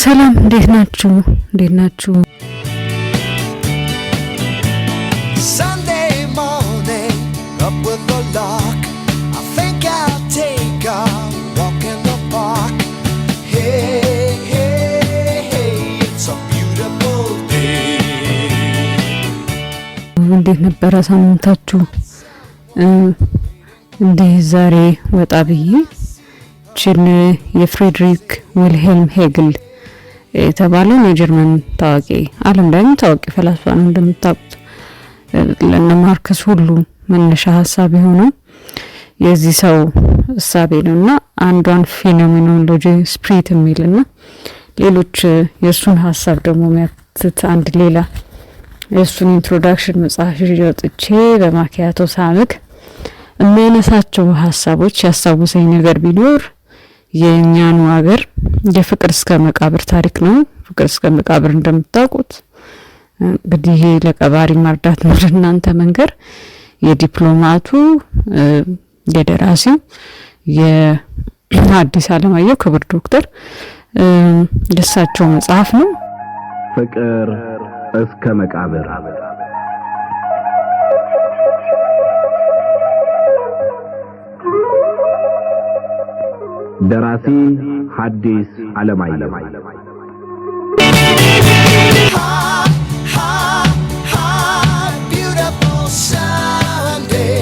ሰላም እንዴት ናችሁ? Sunday morning, up with the lark. I think I'll take a walk in the park. Hey, hey, hey, it's a beautiful day. እንዴት ነበር ሳምንታችሁ? እንዲህ ዛሬ ወጣ ብዬ የፍሬድሪክ ዊልሄልም ሄግል የተባለው የጀርመን ታዋቂ ዓለም ላይ ታዋቂ ፈላስፋ ነው። እንደምታውቁት ለነ ማርክስ ሁሉ መነሻ ሀሳብ የሆነው የዚህ ሰው ሐሳብ ነውና አንዷን ፌኖሜኖሎጂ ስፕሪት የሚልና ሌሎች የሱን ሐሳብ ደግሞ የሚያትት አንድ ሌላ የሱን ኢንትሮዳክሽን መጽሐፍ ይወጥቼ በማኪያቶ ሳምክ የሚያነሳቸው ሐሳቦች ያሳውሰኝ ነገር ቢኖር የኛኑ ሀገር የፍቅር እስከ መቃብር ታሪክ ነው። ፍቅር እስከ መቃብር እንደምታውቁት እንግዲህ ለቀባሪ ማርዳት ነው እናንተ መንገር የዲፕሎማቱ የደራሲው የሐዲስ ዓለማየሁ ክብር ዶክተር የሳቸው መጽሐፍ ነው ፍቅር እስከ መቃብር። ደራሲ ሐዲስ ዓለማየሁ። Beautiful Sunday.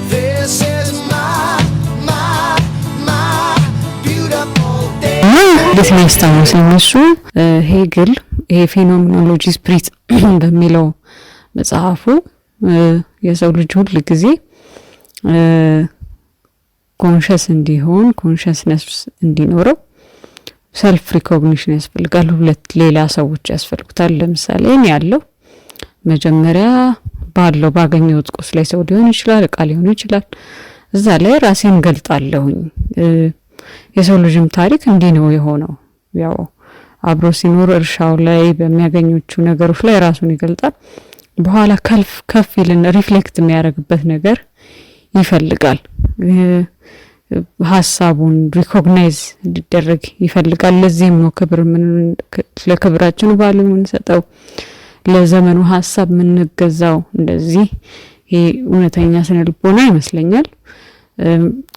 This is my beautiful day. እንዴት ነው ያስታውሰኝ እሱ ሄግል ፌኖሜኖሎጂ ስፕሪት በሚለው መጽሐፉ የሰው ልጅ ሁሉ ጊዜ ኮንሽስነስ እንዲኖረው ሰልፍ ሪኮግኒሽን ያስፈልጋል። ሁለት ሌላ ሰዎች ያስፈልጉታል። ለምሳሌ እኔ ያለው መጀመሪያ ባገኘሁት ቁስ ላይ ሰው ሊሆን ይችላል፣ ዕቃ ሊሆን ይችላል። እዛ ላይ ራሴን ገልጣለሁኝ። የሰው ልጅም ታሪክ እንዲህ ነው የሆነው። ያው አብሮ ሲኖር እርሻው ላይ በሚያገኙቹ ነገሮች ላይ ራሱን ይገልጣል። በኋላ ከፍ ይልን ሪፍሌክት የሚያደርግበት ነገር ይፈልጋል። ሐሳቡን ሪኮግናይዝ እንዲደረግ ይፈልጋል። ለዚህም ነው ለክብራችን ባሉ የምንሰጠው ለዘመኑ ሐሳብ የምንገዛው። እንደዚህ ይሄ እውነተኛ ስነ ልቦና ይመስለኛል።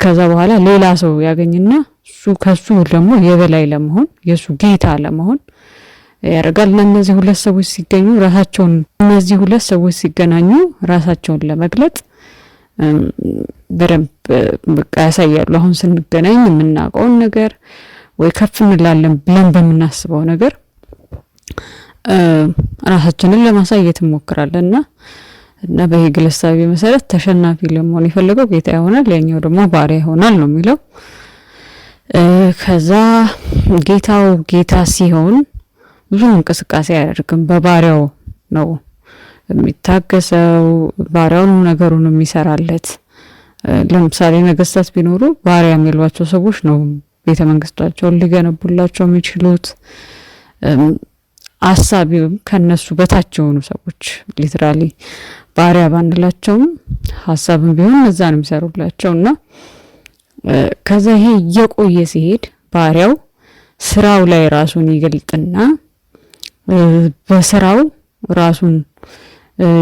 ከዛ በኋላ ሌላ ሰው ያገኝና ከሱ ደግሞ የበላይ ለመሆን የሱ ጌታ ለመሆን ያደርጋል። እነዚህ ሁለት ሰዎች ሲገናኙ ራሳቸውን ለመግለጥ በደንብ በቃ ያሳያሉ። አሁን ስንገናኝ የምናውቀውን ነገር ወይ ከፍ እንላለን ብለን በመናስበው ነገር ራሳችንን ለማሳየት እንሞክራለንና እና በሄግል ሐሳብ መሰረት ተሸናፊ ለመሆን የፈለገው ጌታ ይሆናል፣ ያኛው ደግሞ ባሪያ ይሆናል ነው የሚለው። ከዛ ጌታው ጌታ ሲሆን ብዙ እንቅስቃሴ አያደርግም። በባሪያው ነው የሚታገሰው፣ ባሪያው ነው ነገሩን የሚሰራለት። ለምሳሌ ነገስታት ቢኖሩ ባሪያ የሚሏቸው ሰዎች ነው ቤተ መንግስታቸውን ሊገነቡላቸው የሚችሉት። አሳቢውም ከነሱ በታች የሆኑ ሰዎች ሊትራሊ ባሪያ ባንላቸውም ሐሳብም ቢሆን እዛ ነው የሚሰሩላቸውና ከዛ ይሄ እየቆየ ሲሄድ ባሪያው ስራው ላይ ራሱን ይገልጥና በስራው ራሱን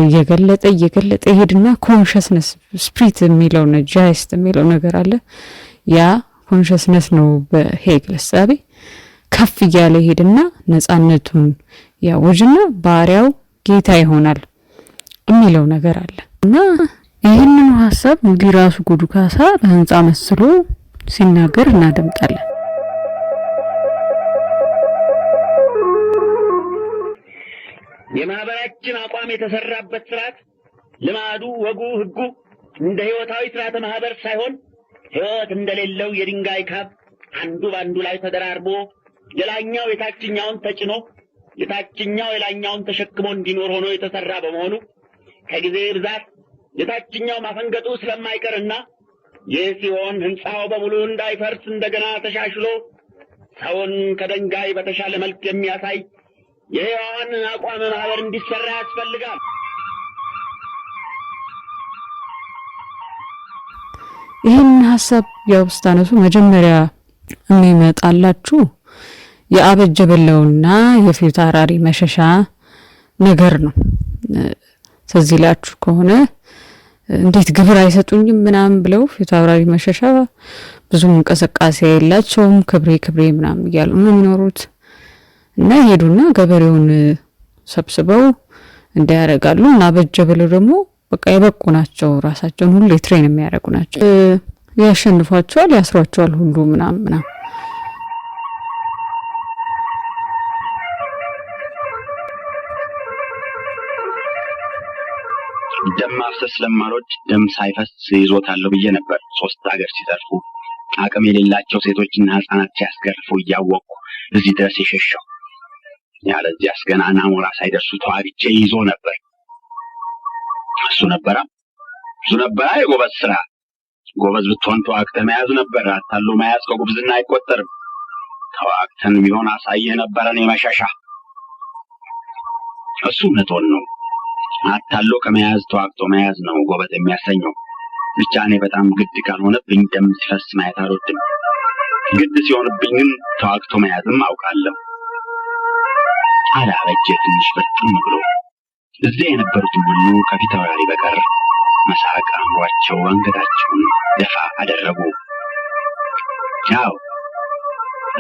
እየገለጠ ይሄድና ኮንሽስነስ ስፕሪት የሚለው ነው ጃይስት የሚለው ነገር አለ። ያ ኮንሽስነስ ነው በሄግል ሐሳብ ከፍ እያለ ይሄድና ነፃነቱን ያወጅና ባሪያው ጌታ ይሆናል የሚለው ነገር አለ። እና ይህንን ሐሳብ እንግዲህ ራሱ ጉዱ ካሳ በህንጻ መስሎ ሲናገር እናደምጣለን። የማህበራችን አቋም የተሰራበት ስርዓት ልማዱ፣ ወጉ፣ ህጉ እንደ ህይወታዊ ስርዓተ ማህበር ሳይሆን ህይወት እንደሌለው የድንጋይ ካብ አንዱ ባንዱ ላይ ተደራርቦ የላኛው የታችኛውን ተጭኖ የታችኛው የላኛውን ተሸክሞ እንዲኖር ሆኖ የተሰራ በመሆኑ ከጊዜ ብዛት የታችኛው ማፈንገጡ ስለማይቀርና ይህ ሲሆን ህንጻው በሙሉ እንዳይፈርስ እንደገና ተሻሽሎ ሰውን ከድንጋይ በተሻለ መልክ የሚያሳይ የሕያዋን አቋም ማህበር እንዲሰራ ያስፈልጋል። ይህን ሐሳብ ያው ስታነሱ መጀመሪያ የሚመጣላችሁ የአበጀ በለውና የፊት አውራሪ መሸሻ ነገር ነው። ስለዚህ ላችሁ ከሆነ እንዴት ግብር አይሰጡኝም ምናምን ብለው ፊት አውራሪ መሸሻ ብዙ እንቅስቃሴ የላቸውም። ክብሬ ምናምን እያሉ ነው የሚኖሩት እና ሄዱና ገበሬውን ሰብስበው እንዲያረጋሉ እና አበጀ በለው ደግሞ በቃ የበቁ ናቸው። ራሳቸውን ሁሉ ትሬን የሚያደርጉ ናቸው። ያሸንፏቸዋል፣ ያስሯቸዋል ሁሉ ምናምን ደም ማፍሰስ ስለማልወድ ደም ሳይፈስ ይዞታለሁ ብዬ ነበር። 3 ሀገር ሲዘርፉ አቅም የሌላቸው ሴቶችና ህፃናት ሲያስገርፉ እያወቅኩ እዚህ ድረስ የሸሸው። ያለዚያስ ገና ናሞራ ሳይደርሱ ተዋግቼ ይዞ ነበር። እሱ ነበራ የጎበዝ ስራ። ጎበዝ ብትሆን ተዋግተህ መያዝ ነበር። አታሎ መያዝ ከጉብዝና አይቆጠርም። ተዋግተን ቢሆን አሳየህ ነበረን የመሸሻ። እሱ እውነቱን ነው። አታሎ ከመያዝ ተዋግቶ መያዝ ነው ጎበዝ የሚያሰኘው። ብቻ እኔ በጣም ግድ ካልሆነብኝ ደም ሲፈስ ማየት አልወድም። ግድ ሲሆንብኝ ግን ተዋግቶ መያዝም አውቃለሁ። አበጀ ትንሽ በጥም ብሎ እዚያ የነበሩትን ሁሉ ከፊት አውራሪ በቀር መሳቅ አምሯቸው አንገታቸውን ደፋ አደረጉ። ያው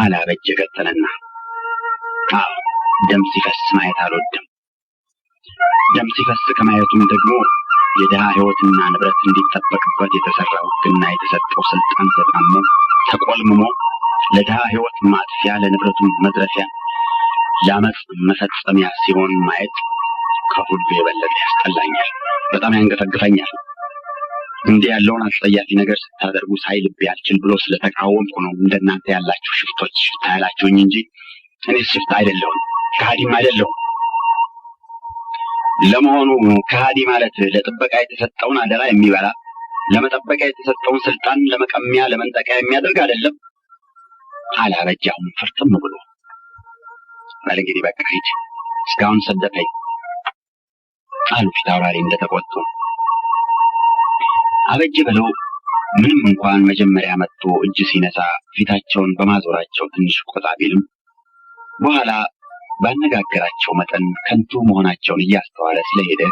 አበጀ ቀጠለና ደም ሲፈስ ማየት አልወድም። ደም ሲፈስ ከማየቱም ደግሞ የደሃ ህይወትና ንብረት እንዲጠበቅበት የተሰራው ሕግና የተሰጠው ስልጣን ተጣሞ ተቆልምሞ ለደሃ ህይወት ማጥፊያ ለንብረቱ መዝረፊያ ለአመፅ መፈጸሚያ ሲሆን ማየት ከሁሉ የበለጠ ያስጠላኛል፣ በጣም ያንገፈግፈኛል። እንዲህ ያለውን አስጠያፊ ነገር ስታደርጉ ሳይ ልቤ አልችል ብሎ ስለተቃወምኩ ነው እንደናንተ ያላችሁ ሽፍቶች ሽፍታ ያላችሁኝ እንጂ እኔ ሽፍታ አይደለሁም፣ ከሃዲም አይደለሁም። ለመሆኑ ከሃዲ ማለት ለጥበቃ የተሰጠውን አደራ የሚበላ ለመጠበቂያ የተሰጠውን ስልጣን ለመቀሚያ ለመንጠቂያ የሚያደርግ አይደለም? አበጀ አሁን ፍርጥም ብሎ ባለ እንግዲህ በቃ ሂድ እስካሁን ሰደፈኝ አሉ ፊት አውራሪ እንደተቆጡ። አበጀ በለው ምንም እንኳን መጀመሪያ መጥቶ እጅ ሲነሳ ፊታቸውን በማዞራቸው ትንሽ ቆጣ ቢልም በኋላ ባነጋገራቸው መጠን ከንቱ መሆናቸውን እያስተዋለ ስለሄደ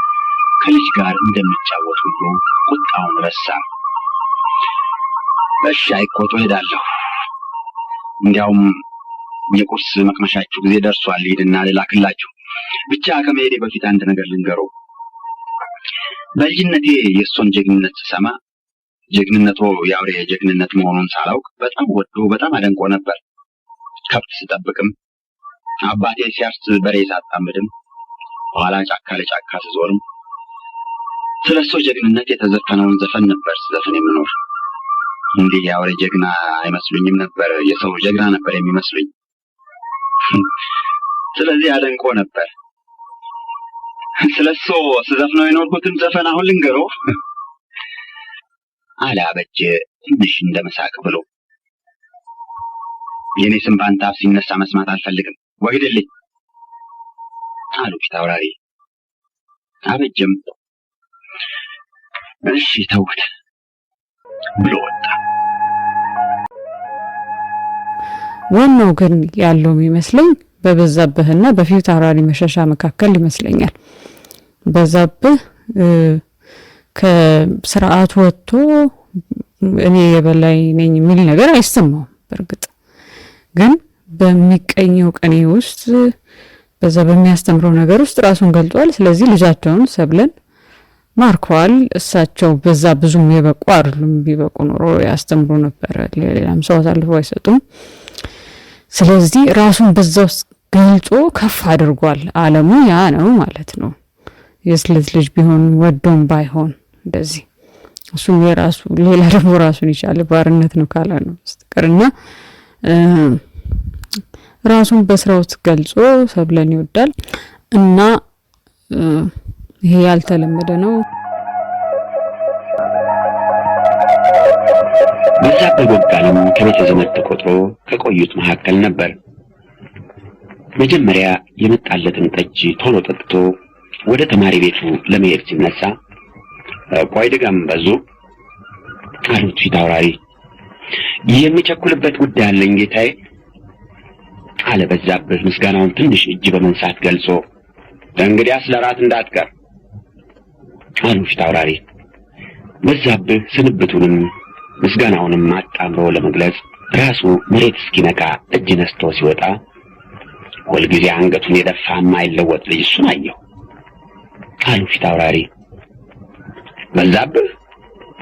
ከልጅ ጋር እንደሚጫወት ሁሉ ቁጣውን ረሳ። እሺ አይቆጡ ሄዳለሁ። እንዲያውም የቁርስ መቅመሻችሁ ጊዜ ደርሷል። ሄድና ልላክላችሁ። ብቻ ከመሄዴ በፊት አንድ ነገር ልንገረው። በልጅነቴ የእሱን ጀግንነት ስሰማ ጀግንነቱ የአውሬ ጀግንነት መሆኑን ሳላውቅ በጣም ወዶ በጣም አደንቆ ነበር። ከብት ስጠብቅም አባቴ ሲያርስ በሬ ሳጣምድም በኋላ ጫካ ለጫካ ስዞርም ስለሱ ጀግንነት የተዘፈነውን ዘፈን ነበር ስዘፍን የምኖር። እንዲህ የአውሬ ጀግና አይመስሉኝም ነበር፣ የሰው ጀግና ነበር የሚመስሉኝ። ስለዚህ አደንቆ ነበር። ስለሱ ስዘፍነው የኖርኩትን ዘፈን አሁን ልንገረው አበጀ ትንሽ እንደመሳቅ ብሎ። የኔ ስም ባንተ አፍ ሲነሳ መስማት አልፈልግም፣ ወግድልኝ አሉ ፊት አውራሪ። አበጀም እሺ ተውት ብሎ ወጣ። ዋናው ግን ያለው የሚመስለኝ በበዛብህና በፊት አውራሪ መሸሻ መካከል ይመስለኛል። በዛብህ ከስርዓቱ ወጥቶ እኔ የበላይ ነኝ የሚል ነገር አይሰማውም። በእርግጥ ግን በሚቀኘው ቀኔ ውስጥ በዛ በሚያስተምረው ነገር ውስጥ ራሱን ገልጧል። ስለዚህ ልጃቸውን ሰብለን ማርከዋል። እሳቸው በዛ ብዙም የበቁ አይደሉም። ቢበቁ ኖሮ ያስተምሩ ነበር፣ ሌላም ሰው አሳልፈው አይሰጡም። ስለዚህ ራሱን በዛ ውስጥ ገልጾ ከፍ አድርጓል። ዓለሙ ያ ነው ማለት ነው። የስለት ልጅ ቢሆን ወዶም ባይሆን እንደዚህ እሱም የራሱ ሌላ ደግሞ ራሱን ይቻለ ባርነት ነው ካላ ነው በስተቀርና ራሱን በስራው ገልጾ ሰብለን ይወዳል እና ይሄ ያልተለመደ ነው። በዛብህ ቦጋለም ከቤተ ዘመድ ተቆጥሮ ከቆዩት መካከል ነበር። መጀመሪያ የመጣለትን ጠጅ ቶሎ ጠጥቶ ወደ ተማሪ ቤቱ ለመሄድ ሲነሳ ቆይ ድጋም በዙ አሉት ፊት አውራሪ። የሚቸኩልበት ጉዳይ አለኝ ጌታዬ አለ በዛብህ ምስጋናውን ትንሽ እጅ በመንሳት ገልጾ። እንግዲያስ ለራት እንዳትቀር አሉ ፊታውራሪ። በዛብህ ስንብቱንም ምስጋናውንም አጣምሮ ለመግለጽ ራሱ መሬት እስኪነካ እጅ ነስቶ ሲወጣ ሁልጊዜ አንገቱን የደፋ የማይለወጥ ልጅ እሱን አየሁ አሉ ፊታውራሪ። በዛብህ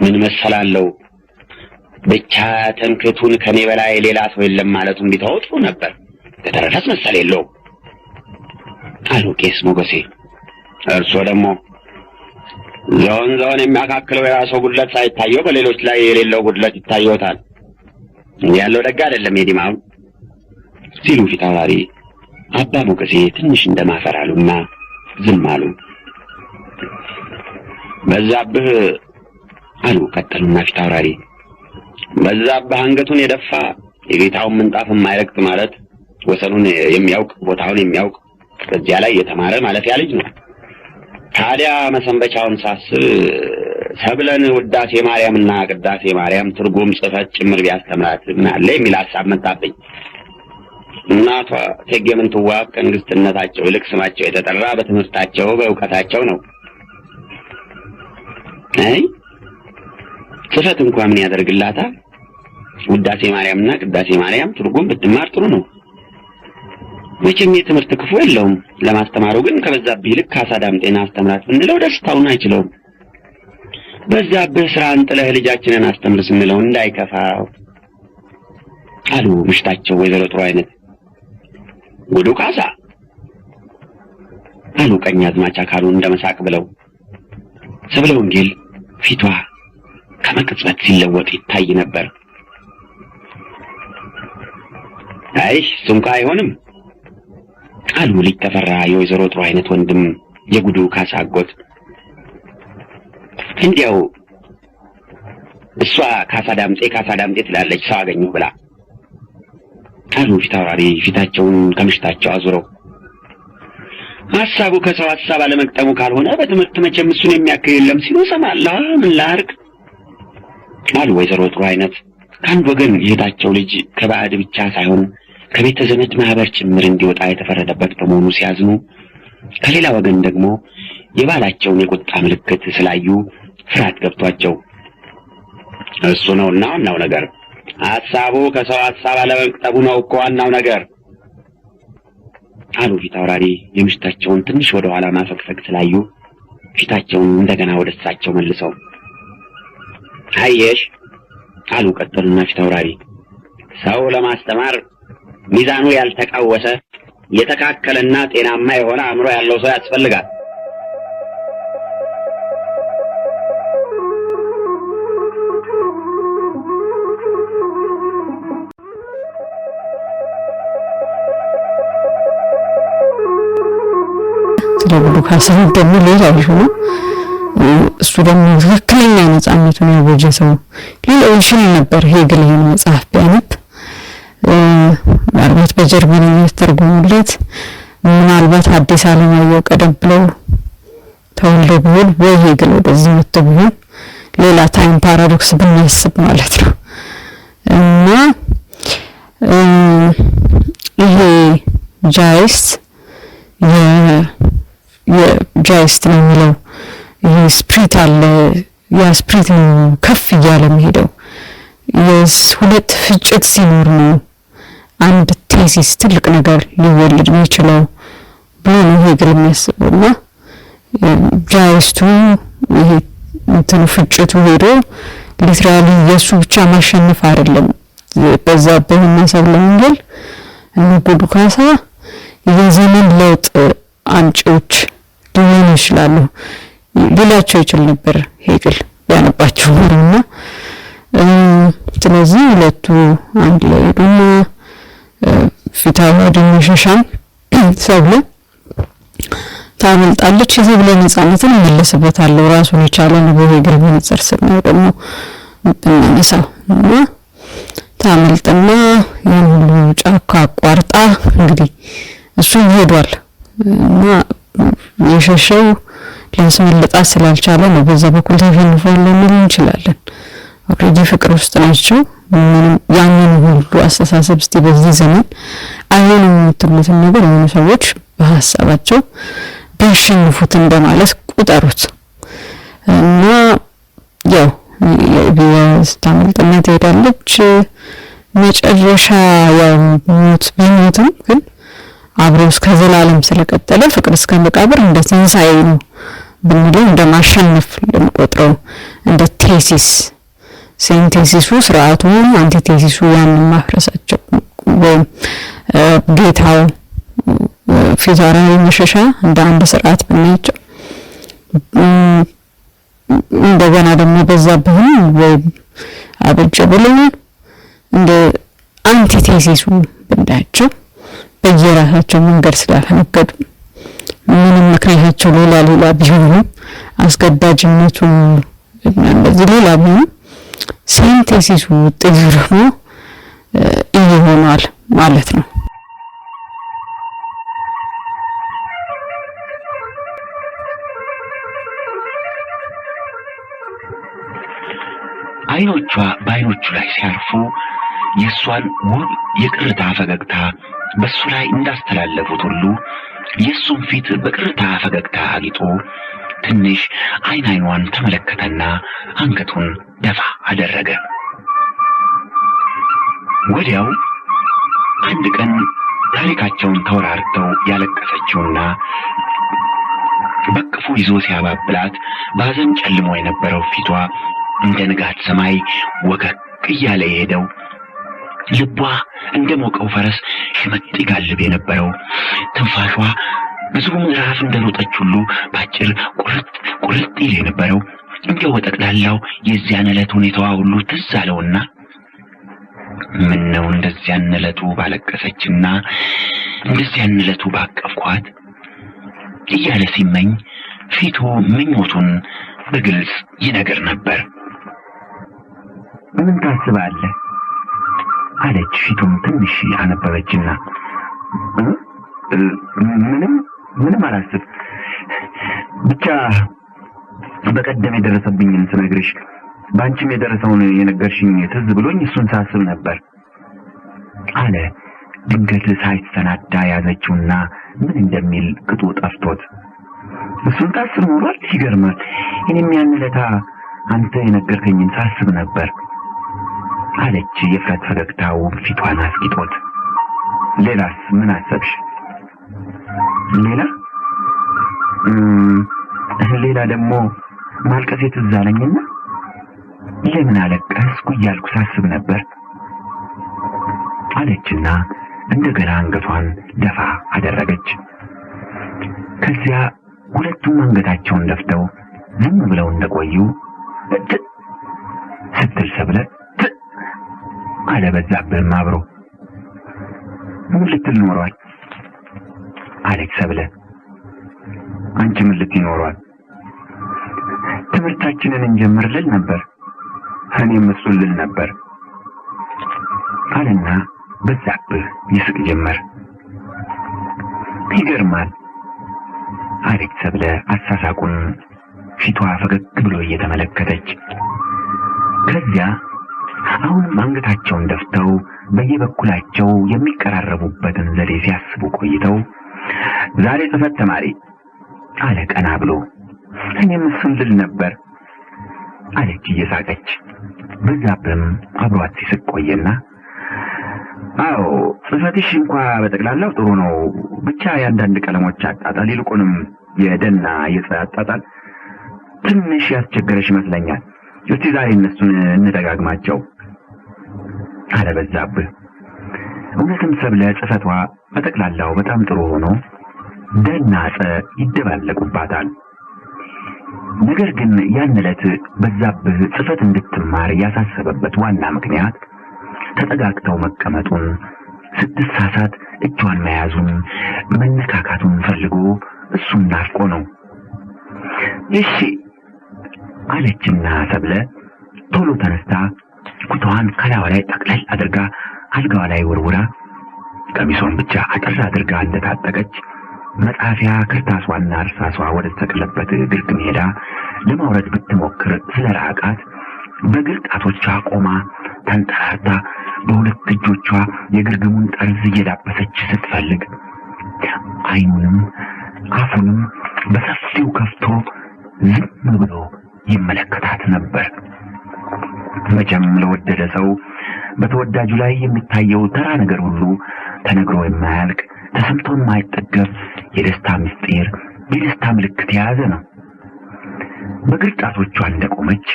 ምን መሰላለው ብቻ ተንክቱን ከኔ በላይ ሌላ ሰው የለም ማለቱን ቢተው ጥሩ ነበር፣ ከተረፈስ መሰል የለውም አሉ ቄስ ሞገሴ። እርሶ ደግሞ ዞን የሚያካክለው የራስዎ ጉድለት ሳይታየው በሌሎች ላይ የሌለው ጉድለት ይታየዎታል። ያለው ደግ አይደለም የዲማው ሲሉ ፊታውራሪ አባ ሞገሴ ትንሽ እንደማፈር አሉና ዝም አሉ። በዛብህ አሉ ቀጠሉና ፊታውራሪ፣ በዛብህ አንገቱን የደፋ የጌታውን ምንጣፍ የማይረግጥ ማለት ወሰኑን የሚያውቅ ቦታውን የሚያውቅ በዚያ ላይ የተማረ ማለት ያ ልጅ ነው። ታዲያ መሰንበቻውን ሳስብ ሰብለን ውዳሴ ማርያምና ቅዳሴ ማርያም ትርጉም ጽፈት ጭምር ቢያስተምራት ምን አለ የሚል ሐሳብ መጣብኝ። እናቷ እቴጌ ምንትዋብ ከንግስትነታቸው ይልቅ ስማቸው የተጠራ በትምህርታቸው በእውቀታቸው ነው። አይ ጽፈት እንኳን ምን ያደርግላታል? ውዳሴ ማርያምና ቅዳሴ ማርያም ትርጉም ብትማር ጥሩ ነው። መቼም የትምህርት ክፉ የለውም። ለማስተማሩ ግን ከበዛብህ ይልቅ ካሳ ዳምጤን አስተምራት ብንለው ደስታውን አይችለውም። በዛብህ ስራን ጥለህ ልጃችንን አስተምር ስንለው እንዳይከፋው አሉ ምሽታቸው ወይዘሮ ጥሩ አይነት። ጉዱ ካሳ አሉ ቀኛዝማች አካሉ እንደመሳቅ ብለው። ሰብለ ወንጌል ፊቷ ከመቅጽበት ሲለወጥ ይታይ ነበር። አይ ሱንካ አይሆንም አሉ ሊተፈራ የወይዘሮ ጥሩ አይነት ወንድም የጉዱ ካሳ አጎት። እንዲያው እሷ ካሳ ዳምጤ ትላለች ሰው አገኘሁ ብላ አሉ ፊታውራሪ ፊታቸውን ከምሽታቸው አዙረው። ሐሳቡ ከሰው ሐሳብ አለመቅጠሙ ካልሆነ በትምህርት መቼም እሱን የሚያክል የለም ሲሉ ሰማለሁ። ምን ላድርግ አሉ ወይዘሮ ጥሩ አይነት። ከአንድ ወገን የእህታቸው ልጅ ከባዕድ ብቻ ሳይሆን ከቤተ ዘመድ ማህበር ጭምር እንዲወጣ የተፈረደበት በመሆኑ ሲያዝኑ፣ ከሌላ ወገን ደግሞ የባላቸውን የቁጣ ምልክት ስላዩ ፍርሃት ገብቷቸው እሱ ነውና ዋናው ነገር ሐሳቡ ከሰው ሐሳብ አለመቅጠሙ ነው እኮ ዋናው ነገር አሉ ፊታውራሪ የምሽታቸውን ትንሽ ወደ ኋላ ማፈግፈግ ስላዩ ፊታቸውን እንደገና ወደ እሳቸው መልሰው። አየሽ አሉ ቀጠሉና ፊታውራሪ፣ ሰው ለማስተማር ሚዛኑ ያልተቃወሰ የተካከለና ጤናማ የሆነ አእምሮ ያለው ሰው ያስፈልጋል። ስለጉዱ ካሳ ደግሞ ሌላ ልጅ ነው። እሱ ደግሞ ትክክለኛ ነፃነቱን ያወጀ ሰው ሌላው ይችል ነበር። ሄግል ይሄን መጽሐፍ ቢያነብ ምናልባት በጀርመንኛ ተርጉሞለት ምናልባት አዲስ አለማየሁ ቀደም ብለው ተወልደው ቢሆን ወይ ሄግል ወደዚህ መጥተው ቢሆን ሌላ ታይም ፓራዶክስ ብናስብ ማለት ነው። እና ይሄ ጃይስት የጃይስት ነው የሚለው ይሄ ስፕሪት አለ። ያ ስፕሪት ነው ከፍ እያለ የሚሄደው። የሁለት ፍጭት ሲኖር ነው አንድ ቴሲስ ትልቅ ነገር ሊወልድ የሚችለው ብሎ ነው ሄግል የሚያስበውና ጃይስቱ ይሄ እንትኑ ፍጭቱ ሄዶ ሊትራሊ የሱ ብቻ ማሸነፍ አይደለም። በዛብህና ሰብለ ወንጌል እና ጉዱ ካሳ የዘመን ለውጥ አምጪዎች ሊሆኑ ይችላሉ ሊላቸው ይችል ነበር ሄግል ያነባቸው ነውና። ስለዚህ ሁለቱ አንድ ላይ ሄዱና ፊታውራሪ መሸሻም ሰብለ ታመልጣለች። እዚህ ብለ ነፃነትን መለስበታለሁ ራሱን የቻለ ነው። በሄግል መነጽር ስናየው ደግሞ እናነሳው እና ታመልጥና ያን ሁሉ ጫካ አቋርጣ እንግዲህ እሱ ሄዷል እና የሸሸው ሊያስመልጣት ስላልቻለ ነው። በዛ በኩል ተሸንፏል ልንል እንችላለን። ኦሬዲ ፍቅር ውስጥ ናቸው። ያንን ሁሉ አስተሳሰብ እስቲ በዚህ ዘመን አይሆንም የምትሉትን ነገር የሆኑ ሰዎች በሀሳባቸው ቢያሸንፉት እንደማለት ቁጠሩት እና ያው ስታመልጥና ትሄዳለች። መጨረሻ ያው ሞት ቢሞትም ግን አብረው እስከ ዘላለም ስለቀጠለ ፍቅር እስከ መቃብር እንደ ትንሣኤ ነው ብንለው እንደ ማሸነፍ ልንቆጥረው እንደ ቴሲስ ሴንቴሲሱ ስርዓቱ አንቲቴሲሱ ያንን ማፍረሳቸው ወይም ጌታው ፊታውራሪ መሸሻ እንደ አንድ ስርዓት ብናያቸው እንደገና ደግሞ በዛብህም ወይ አበጀ ብለን እንደ አንቲቴሲሱ ብናያቸው በየራሳቸው መንገድ ስላፈነገዱ ምንም ምክንያታቸው ሌላ ቢሆንም አስገዳጅነቱ እንደዚህ ሌላ ቢሆንም ሲንቴሲሱ ውጤቱ ደግሞ ይሆናል ማለት ነው። አይኖቿ በአይኖቹ ላይ ሲያርፉ የሷን ውብ የቅርታ ፈገግታ በሱ ላይ እንዳስተላለፉት ሁሉ የሱን ፊት በቅርታ ፈገግታ አጊጦ ትንሽ አይኗን ተመለከተና አንገቱን ደፋ አደረገ። ወዲያው አንድ ቀን ታሪካቸውን ተወራርተው ያለቀሰችውና በቅፉ ይዞ ሲያባብላት ባዘን ጨልሞ የነበረው ፊቷ እንደ ንጋት ሰማይ ወገግ እያለ የሄደው ልቧ እንደ ሞቀው ፈረስ ሽመጥ ይጋልብ የነበረው ትንፋሿ ብዙ ምዕራፍ እንደሮጠች ሁሉ ባጭር ቁርጥ ይል የነበረው እንዲያው በጠቅላላው የዚያን ዕለት ሁኔታዋ ሁሉ ትዝ አለውና ምነው እንደዚያን ዕለቱ ባለቀሰችና እንደዚያን ዕለቱ ባቀፍኳት እያለ ሲመኝ ፊቱ ምኞቱን በግልጽ ይነገር ነበር። ምን ታስባለህ አለች ፊቱም ትንሽ አነበበችና ምንም አላስብ ብቻ በቀደም የደረሰብኝን ስነግርሽ ባንቺም የደረሰውን የነገርሽኝ ትዝ ብሎኝ እሱን ሳስብ ነበር አለ። ድንገት ሳይሰናዳ ያዘችውና ምን እንደሚል ቅጡ ጠፍቶት እሱን ታስብ ኖሯል። ይገርማል። እኔም ያን ዕለት አንተ የነገርከኝን ሳስብ ነበር አለች የፍረት ፈገግታው ፊቷን አስጊጦት። ሌላስ ምን አሰብሽ? ሌላ ደግሞ ማልቀሴ ትዝ አለኝና ለምን አለቀስኩ እያልኩ ሳስብ ነበር አለችና እንደገና አንገቷን ደፋ አደረገች። ከዚያ ሁለቱም አንገታቸውን ደፍተው ዝም ብለው እንደቆዩ ስትል ሰብለ አለ በዛብህም አብሮ። ምን ልትል ኖሯል አለች ሰብለ። አንቺ ምን ልትይ ኖሯል? ትምህርታችንን እንጀምር ልል ነበር፣ እኔም እሱን ልል ነበር አለና በዛብህ ይስቅ ጀመር። ይገርማል አለች ሰብለ አሳሳቁን ፊቷ ፈገግ ብሎ እየተመለከተች። ከዚያ አሁንም አንገታቸውን ደፍተው በየበኩላቸው የሚቀራረቡበትን ዘዴ ሲያስቡ ቆይተው ዛሬ ጽፈት ተማሪ አለ ቀና ብሎ። እኔም እሱን ልል ነበር አለች እየሳቀች። በዛብህም አብሯት ሲስቅ ቆየና አዎ ጽፈትሽ እንኳን በጠቅላላው ጥሩ ነው፣ ብቻ የአንዳንድ ቀለሞች አጣጣል ይልቁንም የደና የፀሐይ አጣጣል ትንሽ ያስቸገረሽ ይመስለኛል። እስቲ ዛሬ እነሱን እንደጋግማቸው አለ በዛብህ። እውነትም ሰብለ ጽፈቷ በጠቅላላው በጣም ጥሩ ሆኖ ደና ፀ ይደባለቁባታል። ነገር ግን ያን ዕለት በዛብህ ጽፈት እንድትማር ያሳሰበበት ዋና ምክንያት ተጠጋግተው መቀመጡን፣ ስትሳሳት እጇን መያዙን፣ መነካካቱን ፈልጎ እሱን ናፍቆ ነው። እሺ አለችና ሰብለ ቶሎ ተነስታ ኩታዋን ከላዋ ላይ ጠቅለል አድርጋ አልጋዋ ላይ ወርውራ ቀሚሷን ብቻ አጠር አድርጋ እንደታጠቀች መጻፊያ ክርታሷና እርሳሷ ወደ ተቀለበት ግርግም ሄዳ ለማውረድ ብትሞክር ስለራቃት በግር ጣቶቿ ቆማ ተንጠራርታ በሁለት እጆቿ የግርግሙን ጠርዝ እየዳበሰች ስትፈልግ አይኑንም አፉንም በሰፊው ከፍቶ ዝም ብሎ ይመለከታት ነበር። መቼም ለወደደ ሰው በተወዳጁ ላይ የሚታየው ተራ ነገር ሁሉ ተነግሮ የማያልቅ ተሰምቶ የማይጠገብ የደስታ ምስጢር፣ የደስታ ምልክት የያዘ ነው። በግር ጣቶቿ እንደቆመች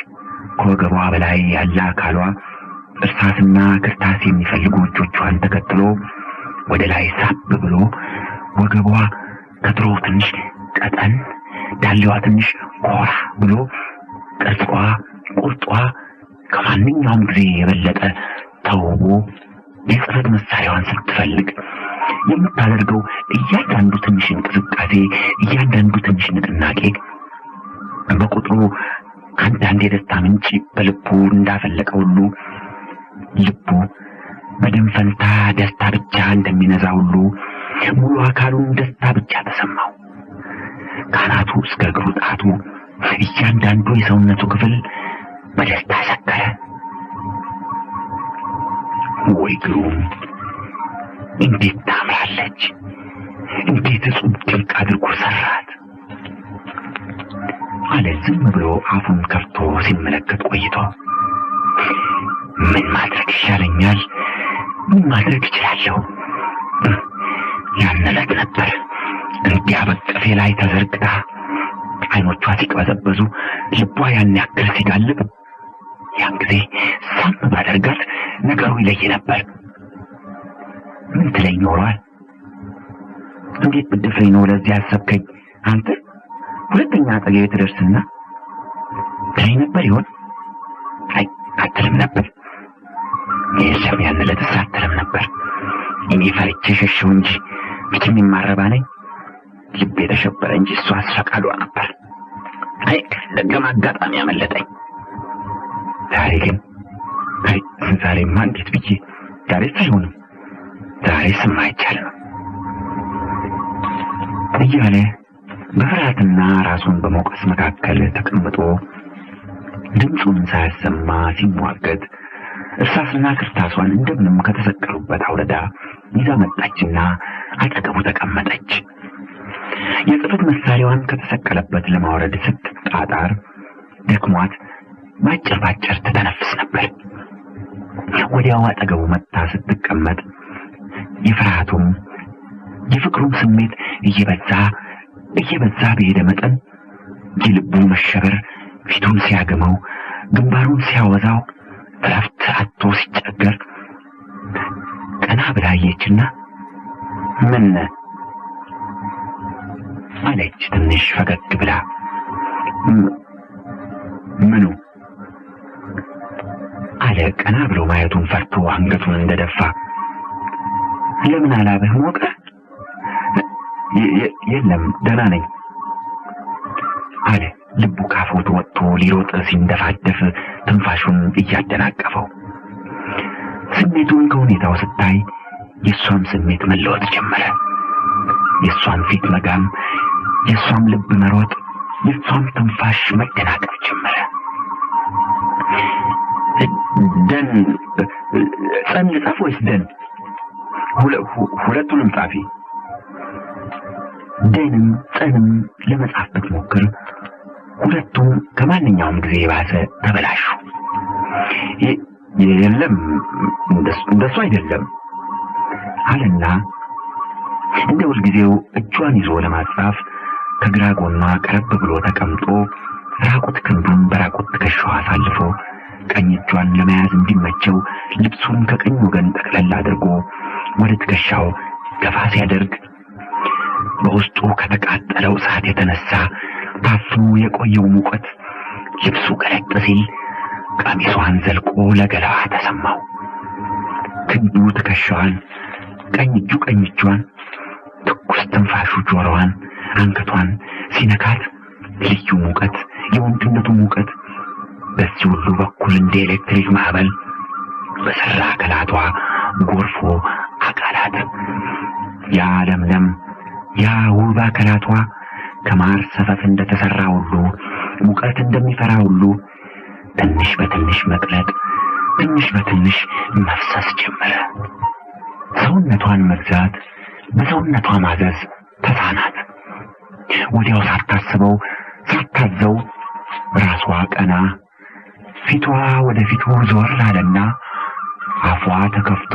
ከወገቧ በላይ ያለ አካሏ እርሳስና ክርታስ የሚፈልጉ እጆቿን ተከትሎ ወደ ላይ ሳብ ብሎ ወገቧ ከድሮ ትንሽ ቀጠን፣ ዳሌዋ ትንሽ ኮራ ብሎ ቅርጿ ቁርጧ ከማንኛውም ጊዜ የበለጠ ተውቦ የጽሕፈት መሳሪያዋን ስትፈልግ የምታደርገው እያንዳንዱ ትንሽ እንቅስቃሴ፣ እያንዳንዱ ትንሽ ንቅናቄ በቁጥሩ አንዳንድ የደስታ ምንጭ በልቡ እንዳፈለቀ ሁሉ ልቡ በደም ፈንታ ደስታ ብቻ እንደሚነዛ ሁሉ ሙሉ አካሉን ደስታ ብቻ ተሰማው። ካናቱ እስከ እግሩ ጣቱ እያንዳንዱ የሰውነቱ ክፍል በደስታ ሰከረ። ወይ ግሩም! እንዴት ታምራለች! እንዴት እጹብ ድንቅ አድርጎ ሰራት! አለ ዝም ብሎ አፉን ከፍቶ ሲመለከት ቆይቶ። ምን ማድረግ ይሻለኛል? ምን ማድረግ እችላለሁ? ያን ዕለት ነበር እንዲያ በቀፌ ላይ ተዘርግታ አይኖቿ ሲቅበዘበዙ ልቧ ያን ያክል ሲጋልብ፣ ያን ጊዜ ሳም ባደርጋት ነገሩ ይለይ ነበር። ምን ትለኝ ኖሯል? እንዴት ብትደፍረኝ ነው ለዚህ ያሰብከኝ? አንተ ሁለተኛ አጠገቤ ትደርስና ትለኝ ነበር ይሆን? አይ አትልም ነበር። የለም ያን ዕለት አትልም ነበር። እኔ ፈርቼ ሸሸሁ እንጂ ብቻም የማረባ ነኝ። ልቤ ተሸበረ እንጂ እሷ አስፈቃዷ ነበር። አይ ደገማ አጋጣሚ ያመለጠኝ። ዛሬ ግን ዛሬማ እንዴት ብዬ ዛሬስ አይሆንም፣ ዛሬስም አይቻልም እያለ በፍርሃትና ራሱን በመውቀስ መካከል ተቀምጦ ድምፁን ሳያሰማ ሲሟገት እርሳስና ክርታሷን እንደምንም ከተሰቀሉበት አውረዳ ይዛ መጣችና አጠገቡ ተቀመጠች። የጽሕፈት መሳሪያዋን ከተሰቀለበት ለማውረድ ስትጣጣር ደክሟት ባጭር ትተነፍስ ነበር። ወዲያው አጠገቡ መጣ ስትቀመጥ የፍርሃቱም የፍቅሩም ስሜት እየበዛ በሄደ መጠን የልቡ መሸበር ፊቱን ሲያገመው፣ ግንባሩን ሲያወዛው፣ እረፍት አጥቶ ሲቸገር ቀና ብላ አየችና ምን አለች ትንሽ ፈገግ ብላ። ምኑ አለ ቀና ብሎ ማየቱን ፈርቶ አንገቱን እንደደፋ። ለምን አላበህ ሞቀ? የለም ደህና ነኝ አለ ልቡ ካፎቱ ወጥቶ ሊሮጥ ሲንደፋደፍ ትንፋሹን እያደናቀፈው። ስሜቱን ከሁኔታው ስታይ የእሷም ስሜት መለወጥ ጀመረ። የእሷም ፊት መጋም፣ የእሷም ልብ መሮጥ፣ የእሷም ትንፋሽ መደናቀፍ ጀመረ። ደን ጸን ጻፍ ወይስ ደን? ሁለቱንም ጻፊ። ደንም ጸንም ለመጻፍ ብትሞክር ሁለቱም ከማንኛውም ጊዜ የባሰ ተበላሹ። የለም እንደሱ አይደለም አለና እንደ ሁልጊዜው እጇን ይዞ ለማጻፍ ከግራ ጎኗ ቀረብ ብሎ ተቀምጦ ራቁት ክንዱን በራቁት ትከሻዋ አሳልፎ ቀኝ እጇን ለመያዝ እንዲመቸው ልብሱን ከቀኝ ወገን ጠቅለል አድርጎ ወደ ትከሻው ገፋ ሲያደርግ በውስጡ ከተቃጠለው እሳት የተነሳ ታፍኖ የቆየው ሙቀት ልብሱ ገለጥ ሲል ቀሚሷን ዘልቆ ለገላዋ ተሰማው። ክንዱ ትከሻዋን፣ ቀኝ እጇን፣ ትኩስ ትንፋሹ ጆሮዋን፣ አንገቷን ሲነካት ልዩ ሙቀት፣ የወንድነቱ ሙቀት በዚህ ሁሉ በኩል እንደ ኤሌክትሪክ ማዕበል በሰራ አካላቷ ጎርፎ አካላት ያ ለምለም ያ ውብ አካላቷ ከማር ሰፈፍ እንደተሰራ ሁሉ ሙቀት እንደሚፈራ ሁሉ ትንሽ በትንሽ መቅለጥ፣ ትንሽ በትንሽ መፍሰስ ጀመረ። ሰውነቷን መግዛት፣ በሰውነቷ ማዘዝ ተሳናት። ወዲያው ሳታስበው ሳታዘው ራሷ ቀና፣ ፊቷ ወደ ፊቱ ዞር አለና አፏ ተከፍቶ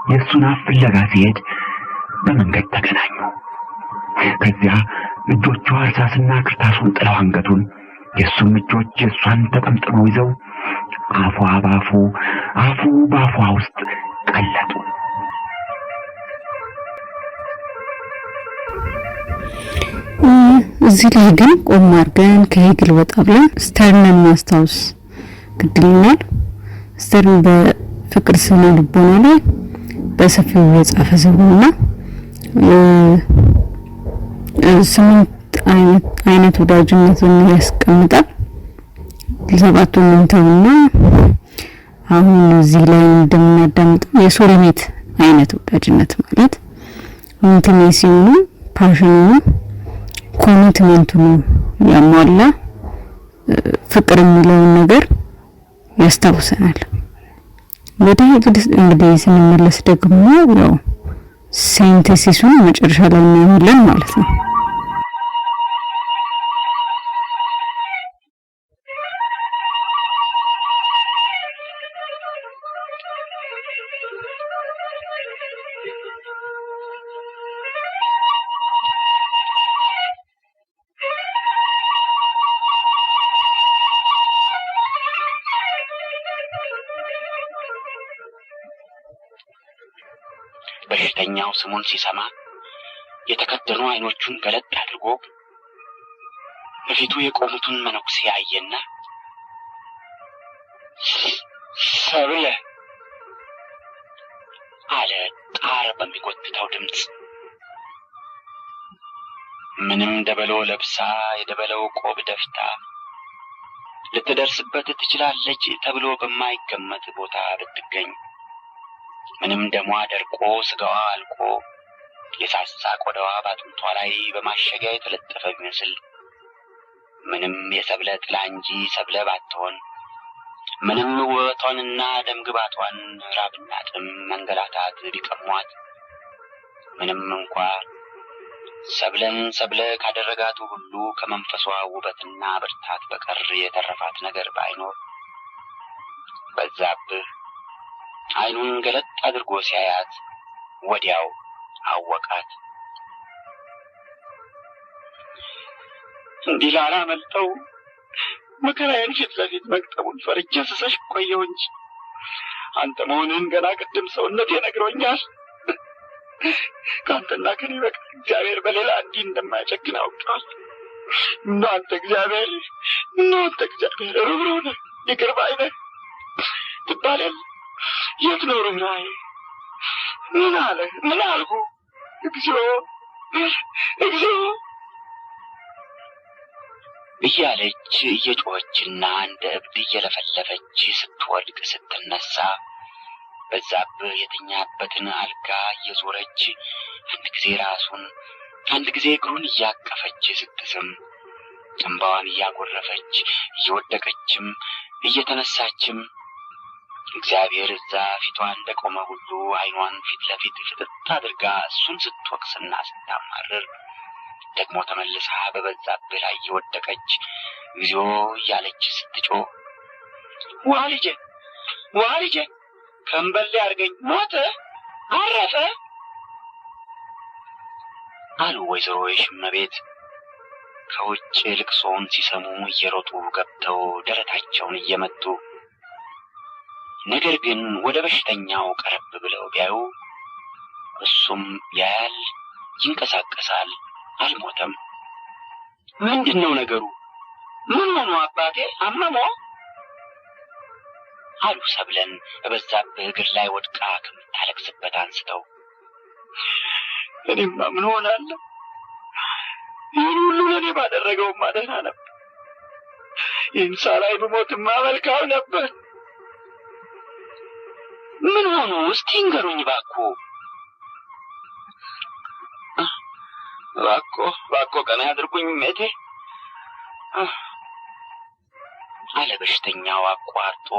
የእሱን አፍ ፍለጋ ሲሄድ በመንገድ ተገናኙ። ከዚያ እጆቿ እርሳስና ክርታሱን ጥለው አንገቱን፣ የእሱም እጆች የእሷን ተጠምጥመው ይዘው አፏ ባፉ አፉ ባፏ ውስጥ ቀለጡ። እዚህ ላይ ግን ቆም አድርገን ከሄግል ወጣ ብለን ስተርንን ማስታወስ ግድልናል። ስተርን በፍቅር ስነ ልቦና ላይ በሰፊው የጻፈ ሰው ነውና 8 አይነት ወዳጅነትን ያስቀምጣል። ሰባቱን እንተውና አሁን እዚህ ላይ እንደምናዳምጠው የሶልሜት አይነት ወዳጅነት ማለት ኢንቲሜሲው፣ ፓሽኑ፣ ኮሚትመንቱ ያሟላ ፍቅር የሚለውን ነገር ያስታውሰናል። ወደ እንግዲህ ስንመለስ ደግሞ ያው ሴንቴሲሱን መጨረሻ ላይ እናያለን ማለት ነው። በሽተኛው ስሙን ሲሰማ የተከደኑ አይኖቹን ገለጥ አድርጎ በፊቱ የቆሙትን መነኩሴ አየና ሰብለ አለ ጣር በሚጎትተው ድምፅ። ምንም ደበሎ ለብሳ የደበለው ቆብ ደፍታ ልትደርስበት ትችላለች ተብሎ በማይገመት ቦታ ብትገኝ፣ ምንም ደሟ ደርቆ ስጋዋ አልቆ የሳሳ ቆዳዋ ባጥንቷ ላይ በማሸጊያ የተለጠፈ ቢመስል፣ ምንም የሰብለ ጥላ እንጂ ሰብለ ባትሆን፣ ምንም ውበቷንና ደምግባቷን ራብና ጥም መንገላታት ቢቀሟት፣ ምንም እንኳ ሰብለን ሰብለ ካደረጋቱ ሁሉ ከመንፈሷ ውበትና ብርታት በቀር የተረፋት ነገር ባይኖር፣ በዛብህ አይኑን ገለጥ አድርጎ ሲያያት ወዲያው አወቃት። እንዲህ ላላመልጠው መከራዬን ፊት ለፊት መቅጠሙን ፈርቼ ስሰሽ ቆየሁ እንጂ አንተ መሆንህን ገና ቅድም ሰውነቴ ነግሮኛል። ከአንተና ከኔ በቀር እግዚአብሔር በሌላ እንዲህ እንደማይጨክን አውቃለሁ። እናንተ እግዚአብሔር ርኅሩህ ነህ፣ ይቅር ባይ ነህ ትባላለህ። የት ነው ርኅራኄ? ምን አለ? ምን አልኩ? እግዚኦ እያለች እየጮኸችና እንደ እብድ እየለፈለፈች ስትወድቅ ስትነሳ፣ በዛብህ የተኛበትን አልጋ እየዞረች አንድ ጊዜ ራሱን አንድ ጊዜ እግሩን እያቀፈች ስትስም፣ እንባዋን እያጎረፈች እየወደቀችም እየተነሳችም እግዚአብሔር እዛ ፊቷ እንደቆመ ሁሉ አይኗን ፊት ለፊት ፍጥጥ አድርጋ እሱን ስትወቅስና ስታማርር፣ ደግሞ ተመልሳ በበዛብህ ላይ እየወደቀች እግዚኦ እያለች ስትጮህ፣ ዋ ልጄ ከንበል አድርገኝ፣ ሞተ አረፈ አሉ ወይዘሮ የሽመቤት። ከውጭ ልቅሶውን ሲሰሙ እየሮጡ ገብተው ደረታቸውን እየመቱ፣ ነገር ግን ወደ በሽተኛው ቀረብ ብለው ቢያዩ እሱም ያያል፣ ይንቀሳቀሳል፣ አልሞተም። ምንድነው ነገሩ? ምን ሆኖ አባቴ አመመው? አሉ ሰብለን በበዛብህ እግር ላይ ወድቃ ከምታለቅስበት አንስተው። እኔማ ምን ሆናለሁ? ይህን ሁሉ ለእኔ ባደረገውማ ደህና ነበር። ይህን ሳላይ ብሞትማ መልካም ነበር። ምን ሆኖ? እስቲ ንገሩኝ እባክዎ። እባክዎ ቀና ያድርጉኝ ሜቴ። አለ በሽተኛው አቋርጦ።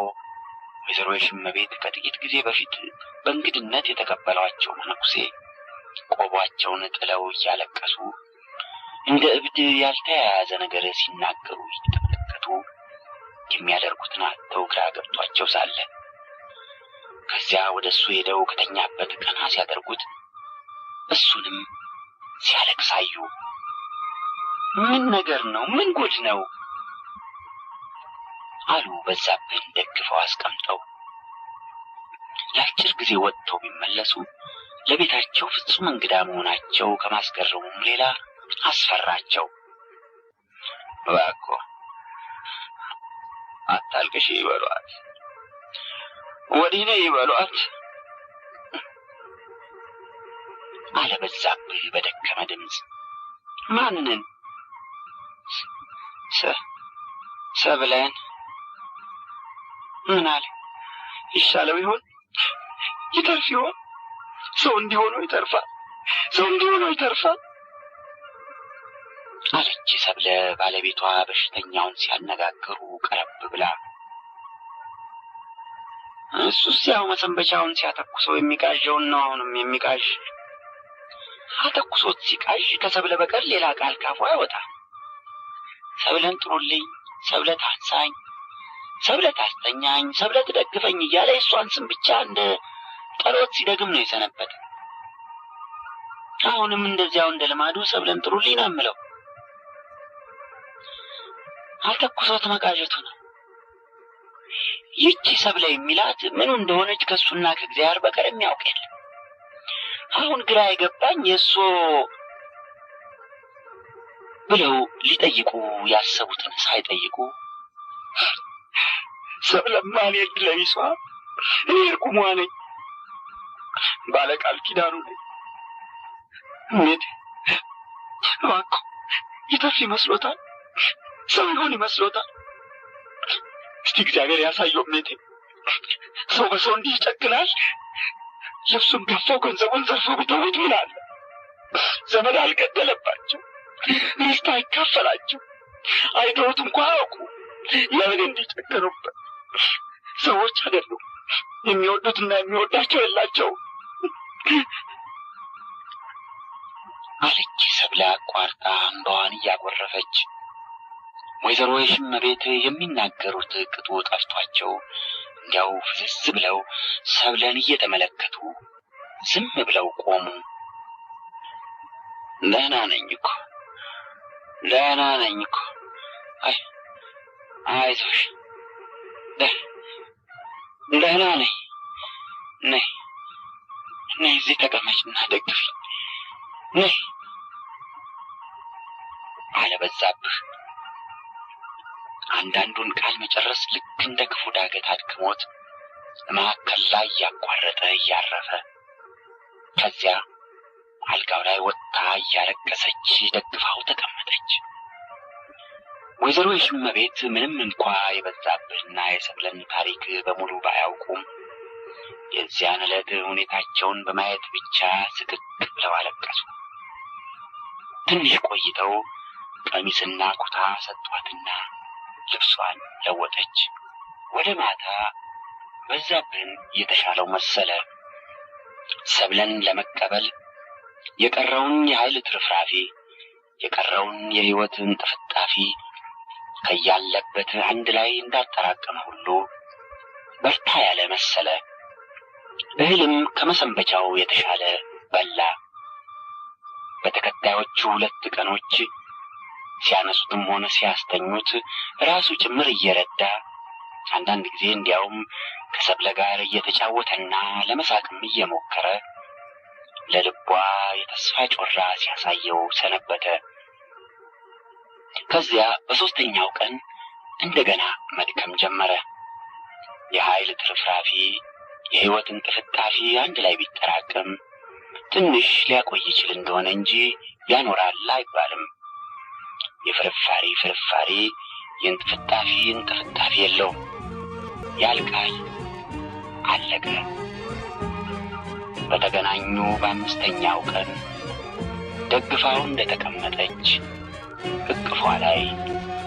ወይዘሮ የሽመቤት ከጥቂት ጊዜ በፊት በእንግድነት የተቀበሏቸው መነኩሴ ቆቧቸውን ጥለው እያለቀሱ እንደ እብድ ያልተያያዘ ነገር ሲናገሩ እየተመለከቱ የሚያደርጉትን አጥተው ግራ ገብቷቸው ሳለ ከዚያ ወደ እሱ ሄደው ከተኛበት ቀና ሲያደርጉት እሱንም ሲያለቅስ አዩ። ምን ነገር ነው? ምን ጉድ ነው? አሉ በዛብህን ደግፈው አስቀምጠው። ለአጭር ጊዜ ወጥተው ቢመለሱ ለቤታቸው ፍጹም እንግዳ መሆናቸው ከማስገረሙም ሌላ አስፈራቸው። እባክዎ አታልቅሽ ይበሏት፣ ወዲህ ነይ ይበሏት አለ በዛብህ በደከመ ድምፅ። ማንን? ሰብለን። ምን አለ? ይሻለው ይሆን? ይተርፍ ይሆን? ሰው እንዲሆነው ይተርፋል፣ ሰው እንዲሆነው ይተርፋል አለች ሰብለ ባለቤቷ በሽተኛውን ሲያነጋግሩ ቀረብ ብላ። እሱስ ያው መሰንበቻውን ሲያተኩሰው የሚቃዣውን ነው አሁንም የሚቃዥ። አተኩሶት ሲቃዥ ከሰብለ በቀር ሌላ ቃል ካፉ አይወጣም። ሰብለን ጥሩልኝ፣ ሰብለ ታንሳኝ፣ ሰብለ ታስተኛኝ፣ ሰብለ ትደግፈኝ እያለ እሷን ስም ብቻ እንደ ጸሎት ሲደግም ነው የሰነበተ። አሁንም እንደዚያው እንደ ልማዱ ሰብለን ጥሩልኝ ነው የምለው። አልተኩሶት መቃዠቱ ነው። ይቺ ሰብለ የሚላት ምኑ እንደሆነች ከሱና ከእግዚአብሔር በቀር የሚያውቅ የለም። አሁን ግራ የገባኝ የእሱ ብለው ሊጠይቁ ያሰቡትን ሳይጠይቁ ሰብለማ እኔ ለቢሷ እኔ እርጉሟ ነኝ፣ ባለቃል ኪዳኑ ነኝ። እሜቴ እባክዎ ይተርፍ ይመስሎታል? ሰው ይሆን ይመስሎታል? እስቲ እግዚአብሔር ያሳየው እሜቴ። ሰው በሰው እንዲህ ይጨክናል? ልብሱን ገፈው ገንዘቡን ዘርፈው ቢተውት ይላል። ዘመድ አልገደለባቸው፣ ርስት አይካፈላቸው፣ አይተውት እንኳ አያውቁ። ለምን እንዲጨክኑበት? ሰዎች አይደሉም። የሚወዱትና የሚወዳቸው የላቸው አለች ሰብለ አቋርጣ እንባዋን እያጎረፈች። ወይዘሮ የሽመቤት የሚናገሩት ቅጡ ጠፍቷቸው እንዲያው ፍዝዝ ብለው ሰብለን እየተመለከቱ ዝም ብለው ቆሙ። ደህና ነኝ እኮ ደህና ነኝ እኮ፣ አይዞሽ ደህና ነኝ፣ ነይ ነይ እዚህ ተቀመጭና ደግፊ ነይ አለ በዛብህ። አንዳንዱን ቃል መጨረስ ልክ እንደ ክፉ ዳገት አድክሞት መካከል ላይ እያቋረጠ እያረፈ ከዚያ አልጋው ላይ ወጥታ እያለቀሰች ደግፋው ተቀመጠች። ወይዘሮ የሽመቤት ምንም እንኳ የበዛብህና የሰብለን ታሪክ በሙሉ ባያውቁም የዚያን ዕለት ሁኔታቸውን በማየት ብቻ ስቅቅ ብለው አለቀሱ። ትንሽ ቆይተው ቀሚስና ኩታ ሰጧትና ልብሷን ለወጠች። ወደ ማታ በዛብህን የተሻለው መሰለ። ሰብለን ለመቀበል የቀረውን የኃይል ትርፍራፊ የቀረውን የሕይወትን ጥፍጣፊ ከያለበት አንድ ላይ እንዳጠራቀመ ሁሉ በርታ ያለ መሰለ። እህልም ከመሰንበቻው የተሻለ በላ። በተከታዮቹ 2 ቀኖች ሲያነሱትም ሆነ ሲያስተኙት ራሱ ጭምር እየረዳ አንዳንድ ጊዜ እንዲያውም ከሰብለ ጋር እየተጫወተና ለመሳቅም እየሞከረ ለልቧ የተስፋ ጮራ ሲያሳየው ሰነበተ። ከዚያ በ3ኛው ቀን እንደገና መድከም ጀመረ። የኃይል ትርፍራፊ የሕይወትን ጥፍጣፊ አንድ ላይ ቢጠራቅም ትንሽ ሊያቆይ ይችል እንደሆነ እንጂ ያኖራል አይባልም። የፍርፋሪ ፍርፋሪ የእንጥፍጣፊ የለውም። ያልቃል፣ አለቀ። በተገናኙ በ5ኛው ቀን ደግፋው እንደተቀመጠች እቅፏ ላይ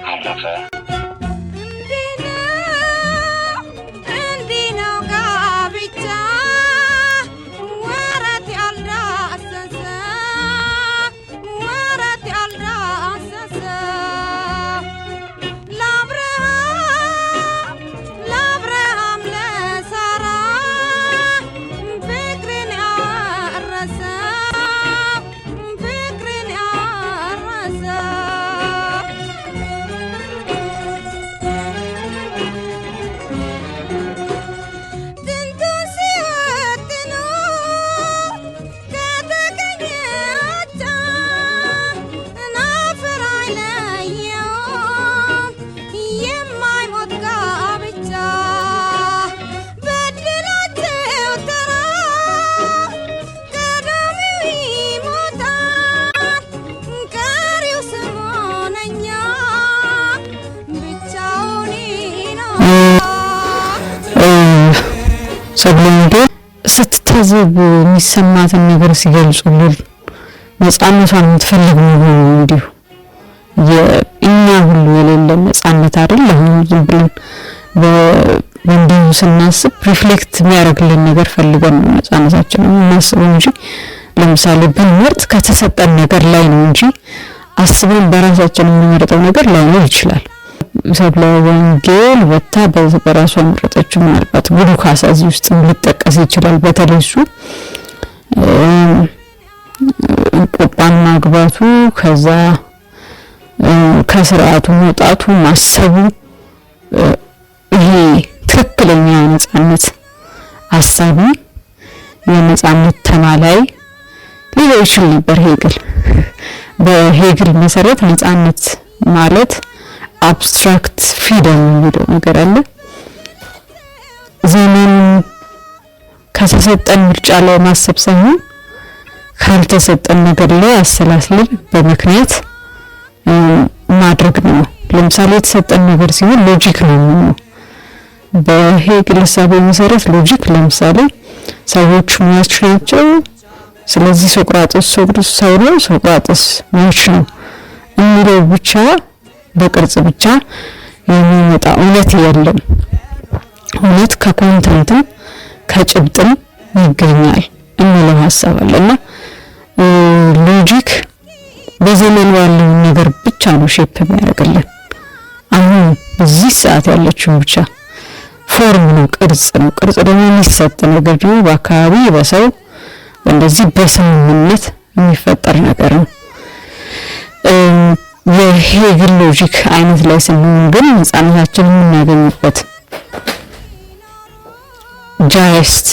አረፈ። ሰብለንዴ ስትታዘብ የሚሰማትን ነገር ሲገልጹልን ነፃነቷን የምትፈልግ ነው እንዲሁ የእኛ ሁሉ የሌለ ነፃነት አይደለም ዝም ብለን በእንዲሁ ስናስብ ሪፍሌክት የሚያደርግልን ነገር ፈልገን ነው ነፃነታችንን እናስበው እንጂ ለምሳሌ ብንመርጥ ከተሰጠን ነገር ላይ ነው እንጂ አስበን በራሳችን የምንመርጠው ነገር ላይኖር ይችላል። ሰብለ ወንጌል ወታ በራሷ መረጠችው ምናልባት ጉዱ ካሳ እዚህ ውስጥ ሊጠቀስ ይችላል። በተለይ እሱ ቆጳን ማግባቱ ከዛ ከስርዓቱ መውጣቱ ማሰቡ ይሄ ትክክለኛ ነፃነት አሳቢ የነፃነት ተማላይ ሊሆን ይችል ነበር ሄግል። በሄግል መሰረት ነፃነት ማለት አብስትራክት ፍሪደም የሚለው ነገር አለ። ዘመን ከተሰጠን ምርጫ ላይ ማሰብ ሳይሆን ካልተሰጠን ነገር ላይ አሰላስለን በምክንያት ማድረግ ነው። ለምሳሌ የተሰጠን ነገር ሲሆን ሎጂክ ነው። በሄግል ሐሳብ መሰረት ሎጂክ ለምሳሌ ሰዎች ሟች ናቸው፣ ስለዚህ ሶቅራጥስ ሰው ነው፣ ሶቅራጥስ ሟች ነው የሚለው ብቻ በቅርጽ ብቻ የሚመጣ እውነት የለም። እውነት ከኮንተንትም ከጭብጥም ይገኛል የሚለው ሐሳብ አለና ሎጂክ በዘመኑ ያለው ነገር ብቻ ነው ሼፕ የሚያደርግልን። አሁን በዚህ ሰዓት ያለችው ብቻ ፎርም ነው፣ ቅርጽ ነው። ቅርጽ ደግሞ የሚሰጥ ነገር ነው፣ በአካባቢ በሰው እንደዚህ በስምምነት የሚፈጠር ነገር ነው። የሄግል ሎጂክ አይነት ላይ ስንሆን ግን ነፃነታችንን የምናገኝበት ጃይስት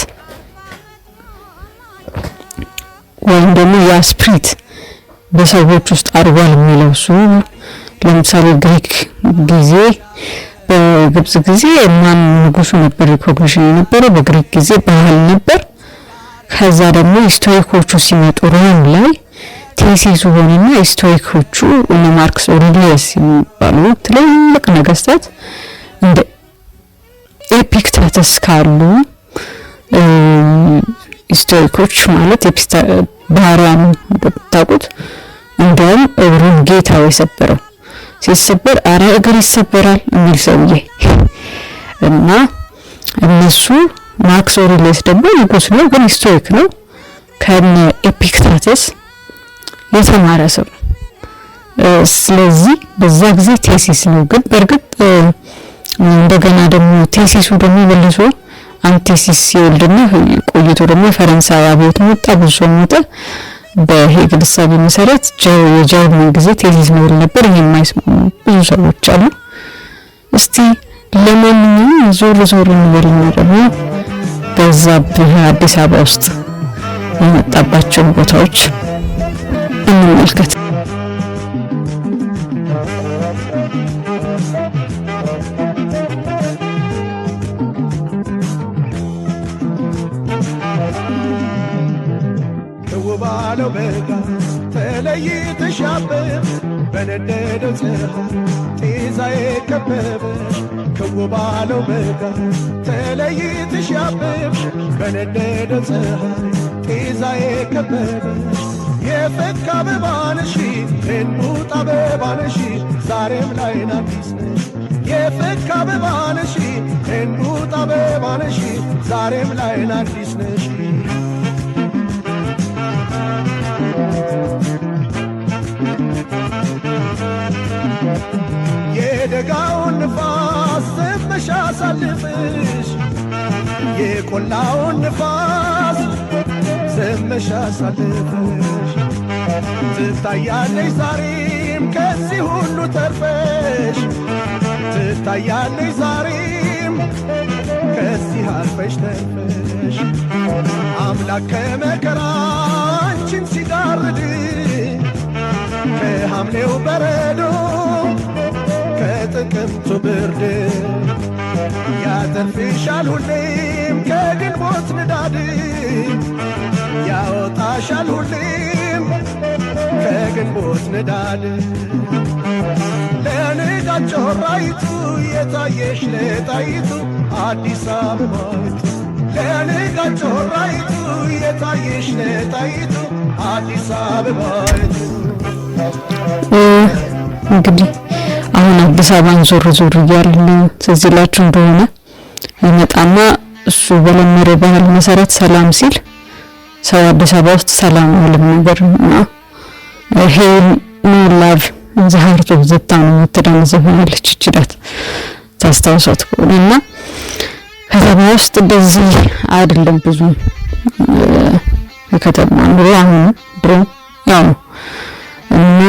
ወይም ደግሞ የስፕሪት በሰዎች ውስጥ አድጓል የሚለው እሱ ለምሳሌ ግሪክ ጊዜ በግብጽ ጊዜ ማን ንጉሱ ነበር ሪኮግኒሽን የነበረው፣ በግሪክ ጊዜ ባህል ነበር። ከዛ ደግሞ ስቶይኮቹ ሲመጡ ሮም ላይ ቴሲሱ ሆነና ስቶይኮቹ እነ ማርክስ ኦሬሊየስ የሚባሉ ትልልቅ ነገስታት እንደ ኤፒክታተስ ካሉ ስቶይኮች ማለት ባህሪያኑ እንደምታውቁት እንደውም እግሩን ጌታው የሰበረው ሲሰበር አረ እግር ይሰበራል የሚል ሰውዬ እና እነሱ ማርክስ ኦሬሊየስ ደግሞ ንጉስ ነው ግን ስቶይክ ነው ከነ ኤፒክታተስ የተማረ ሰው። ስለዚህ በዛ ጊዜ ቴሲስ ነው ግን በእርግጥ እንደገና ደግሞ ቴሲሱ ደግሞ መልሶ አንቲሲስ ሲወልድና ቆይቶ ደግሞ ፈረንሳይ አብዮት መጣ፣ ብዙ ሰው ሞተ። በሄግል ሐሳብ መሰረት የጀርመን ጊዜ ቴሲስ ነው ነበር። ይሄ የማይስማሙ ብዙ ሰዎች አሉ። እስቲ ለማንኛውም ዞር እንበልና ደግሞ በዛብህ አዲስ አበባ ውስጥ የመጣባቸው ቦታዎች እንመልከት። ባለው በጋ ተለይተሽ አበብሽ በነደደው ፀሐይ ጤዛዬ ከበበሽ ክው ባለው በጋ ተለይተሽ አበብሽ በነደደው ፀሐይ ጤዛዬ ከበበሽ የፈካ አበባ ነሽ እንቡጥ አበባ ነሽ ዛሬም ላይ አዲስ ነሽ የፈካ አበባ ነሽ እንቡጥ አበባ ነሽ ዛሬም ላይ አዲስ ነሽ የደጋውን ንፋስ ዘመሻ ሳልፍሽ የቆላውን ንፋስ ዘመሻ ሳልፍሽ ትታያለሽ ዛሬም ከዚህ ሁሉ ተርፈሽ ትታያለሽ ዛሬም ከዚህ አልፈሽ ተርፈሽ አምላክ ከመከራ አንቺን ሲጋርድ ከሐምሌው በረዶ ከጥቅምቱ ብርድ ያተርፍሻል ሁሌም ከግንቦት ንዳድ ያወጣሻል ሁሌም ከግንቦት ንዳድ ለንጋት ጮራይቱ የታየሽ ለጣይቱ አዲስ አበባይቱ ለንጋት ጮራይቱ የታየሽ ነጣይቱ አዲስ አበባይቱ እንግዲህ አሁን አዲስ አበባን ዞር ዞር እያልን ትዝ ይላችሁ እንደሆነ ይመጣና እሱ በለመደው ባህል መሰረት ሰላም ሲል ሰው አዲስ አበባ ውስጥ ሰላም ማለት ነገር ነው። ይሄ ላቭ ዘሃርቱ ዘታኑ ተደምዘፈናለች እችዳት ታስታውሳት ከሆነና ከተማ ውስጥ እንደዚህ አይደለም ብዙ ከተማ ኑሮ አሁን ድሮ ያው እና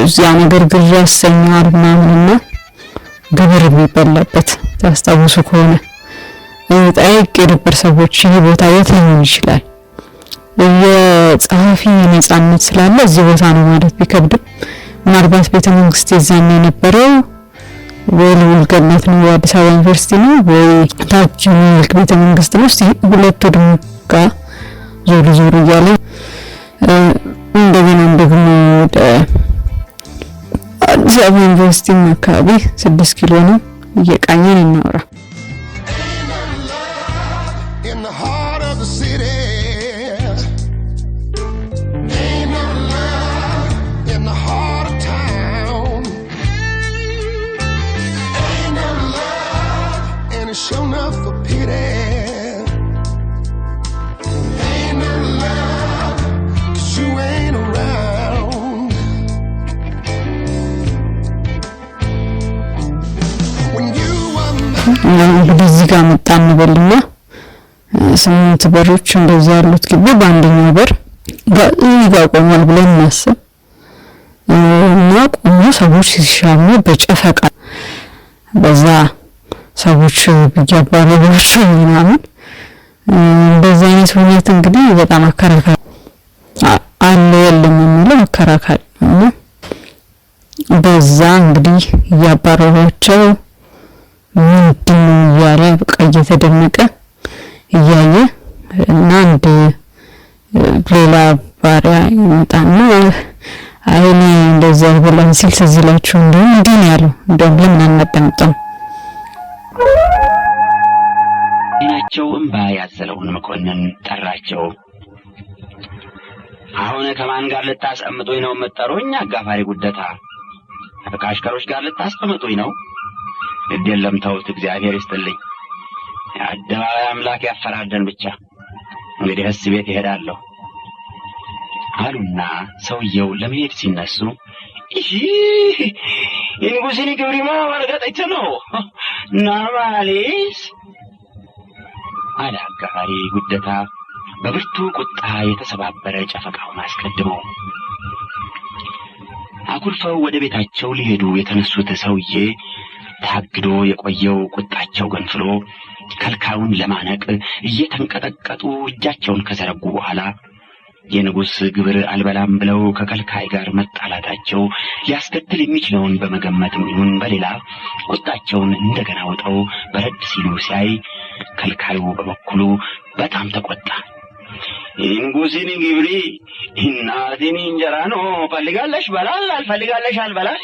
እዚያ ነገር ግር ያሰኛል ምናምንና ግብር የሚበላበት ታስታውሱ ከሆነ ጠይቄ ነበር ሰዎች ይህ ቦታ የት ሊሆን ይችላል የጸሐፊ ነጻነት ስላለ እዚህ ቦታ ነው ማለት ቢከብድም ምናልባት ቤተ መንግስት የዛኔ የነበረው ወይ ልውልገነት ነው አዲስ አበባ ዩኒቨርሲቲ ነው ወይ ታች ቤተ መንግስት ነው። እስቲ ሁለቱም ጋር ዞር ዞር እያለ እንደገና ደግሞ ወደ አዲስ አበባ ዩኒቨርሲቲ አካባቢ 6 ኪሎ ነው እየቃኘን እናወራ። In the heart of the city, ain't no love in the heart of town, ain't no love and it's shown up for pity, ain't no love 'cause you ain't around. When you were እንግዲህ እዚህ ጋር መጣን በልና 8 በሮች እንደዛ ያሉት ግቢ በአንደኛው በር ጋር ቆሟል ብለን እናስብ እና ቆሞ ሰዎች ሲሻሙ በጨፈቃ በዛ ሰዎች በያባረባቸው ምናምን እንደዛ አይነት ሁኔታ እንግዲህ በጣም አከራካሪ አለ የለም የሚለው አከራካሪ ነው። በዛ እንግዲህ ያባረባቸው ምንድን ያለ በቃ እየተደነቀ እያየ እና አንድ ሌላ ባሪያ ይመጣና አይኔ እንደዛ ብለን ሲል ተዝላችሁ እንዴ ያለው እንደውም ለምን አናዳምጠው አይናቸው እንባ ያዘለውን መኮንን ጠራቸው። አሁን ከማን ጋር ልታስቀምጡኝ ነው መጠሩኝ? አጋፋሪ ጉደታ ከአሽከሮች ጋር ልታስቀምጡኝ ነው? እደለም ተውት፣ እግዚአብሔር ይስጥልኝ። የአደባባይ አምላክ ያፈራደን ብቻ። እንግዲህ እስ ቤት ይሄዳለሁ አሉና ሰውየው ለመሄድ ሲነሱ የንጉሥን ግብሪማ ማረጋጠች ነው ናማሌስ አለ አጋፋሪ ጉደታ በብርቱ ቁጣ የተሰባበረ ጨፈቃውን አስቀድመው። አኩርፈው ወደ ቤታቸው ሊሄዱ የተነሱት ሰውዬ ታግዶ የቆየው ቁጣቸው ገንፍሎ ከልካዩን ለማነቅ እየተንቀጠቀጡ እጃቸውን ከዘረጉ በኋላ የንጉሥ ግብር አልበላም ብለው ከከልካይ ጋር መጣላታቸው ሊያስከትል የሚችለውን በመገመትም ይሁን በሌላ ቁጣቸውን እንደገና ወጣው በረድ ሲሉ ሲያይ ከልካዩ በበኩሉ በጣም ተቆጣ። የንጉሥን ግብሪ እናቴን እንጀራ ነው ፈልጋለሽ በላል አልፈልጋለሽ አልበላል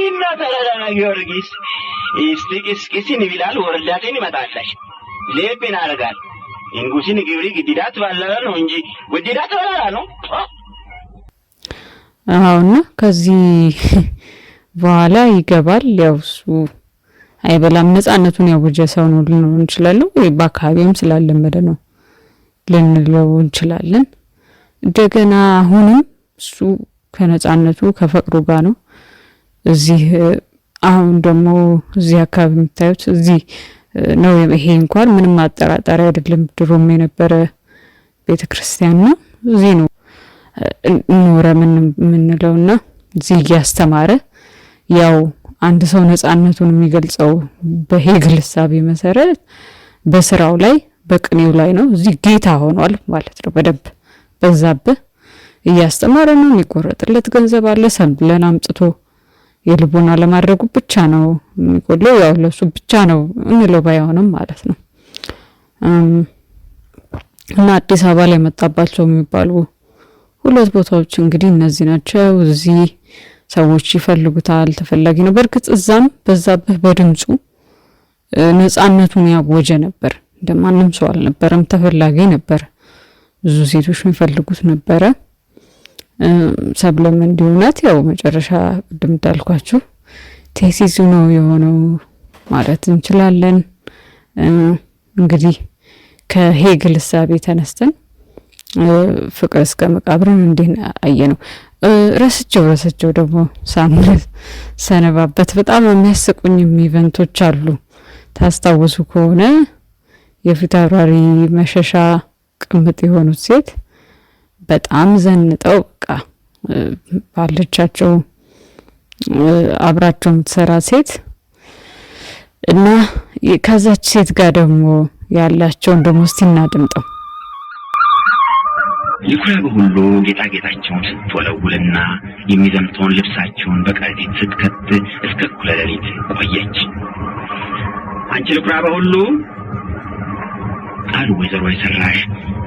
እና ተረዳና ጊዮርጊስ እስቲ ቅስቅስን ቢላል ወረዳቴን ይመጣለሽ ሌቤን አረጋል የንጉሥን ግብሪ ግዲዳት ባለለ ነው እንጂ ግዲዳት ባላላ ነው። አሁን ከዚህ በኋላ ይገባል። ያው እሱ አይበላም ነፃነቱን ያወጀ ሰው ነው ልንለው እንችላለን ወይ በአካባቢውም ስላለመደ ነው ልንለው እንችላለን። እንደገና አሁንም እሱ ከነፃነቱ ከፈቅሩ ጋር ነው። እዚህ አሁን ደግሞ እዚህ አካባቢ የምታዩት እዚህ ነው። ይሄ እንኳን ምንም አጠራጣሪ አይደለም፣ ድሮም የነበረ ቤተክርስቲያን ነው። እዚህ ነው ኖረ ምንለውና እዚህ ያስተማረ ያው አንድ ሰው ነፃነቱን የሚገልጸው በሄግል ሐሳብ መሰረት በስራው ላይ በቅኔው ላይ ነው። እዚህ ጌታ ሆኗል ማለት ነው። በደንብ በዛብህ እያስተማረ ነው። የሚቆረጥለት ገንዘብ አለ። ሰምብለን አምጥቶ የልቦና ለማድረጉ ብቻ ነው የሚቆለው። ያው ለሱ ብቻ ነው እንለው ባይሆንም ማለት ነው። እና አዲስ አበባ ላይ መጣባቸው የሚባሉ ሁለት ቦታዎች እንግዲህ እነዚህ ናቸው። እዚህ ሰዎች ይፈልጉታል፣ ተፈላጊ ነው። በርግጥ እዛም በዛብህ በድምጹ ነፃነቱን ያወጀ ነበር። እንደማንም ሰው አልነበረም፣ ተፈላጊ ነበር። ብዙ ሴቶች የሚፈልጉት ነበረ። ሰብለም እንዲሆናት ያው መጨረሻ ቅድም እንዳልኳችሁ ቴሲሱ ነው የሆነው ማለት እንችላለን። እንግዲህ ከሄግል እሳቤ ተነስተን ፍቅር እስከ መቃብርን እንዴት አየነው። ረስቸው ደግሞ ሳምንት ሰነባበት በጣም የሚያስቁኝ ኢቨንቶች አሉ። ታስታውሱ ከሆነ የፊት አውራሪ መሸሻ ቅምጥ የሆኑት ሴት በጣም ዘንጠው በቃ ባለቻቸው አብራቸው የምትሰራ ሴት እና ከዛች ሴት ጋር ደግሞ ያላቸውን ደግሞ እስቲ እናድምጠው። ይኩራ በሁሉ ጌጣጌጣቸውን ስትወለውልና የሚዘምተውን ልብሳቸውን በቀረጢት ስትከት እስከ እኩለ ሌሊት ቆየች። አንቺ ይኩራ በሁሉ አሉ ወይዘሮ የሰራሽ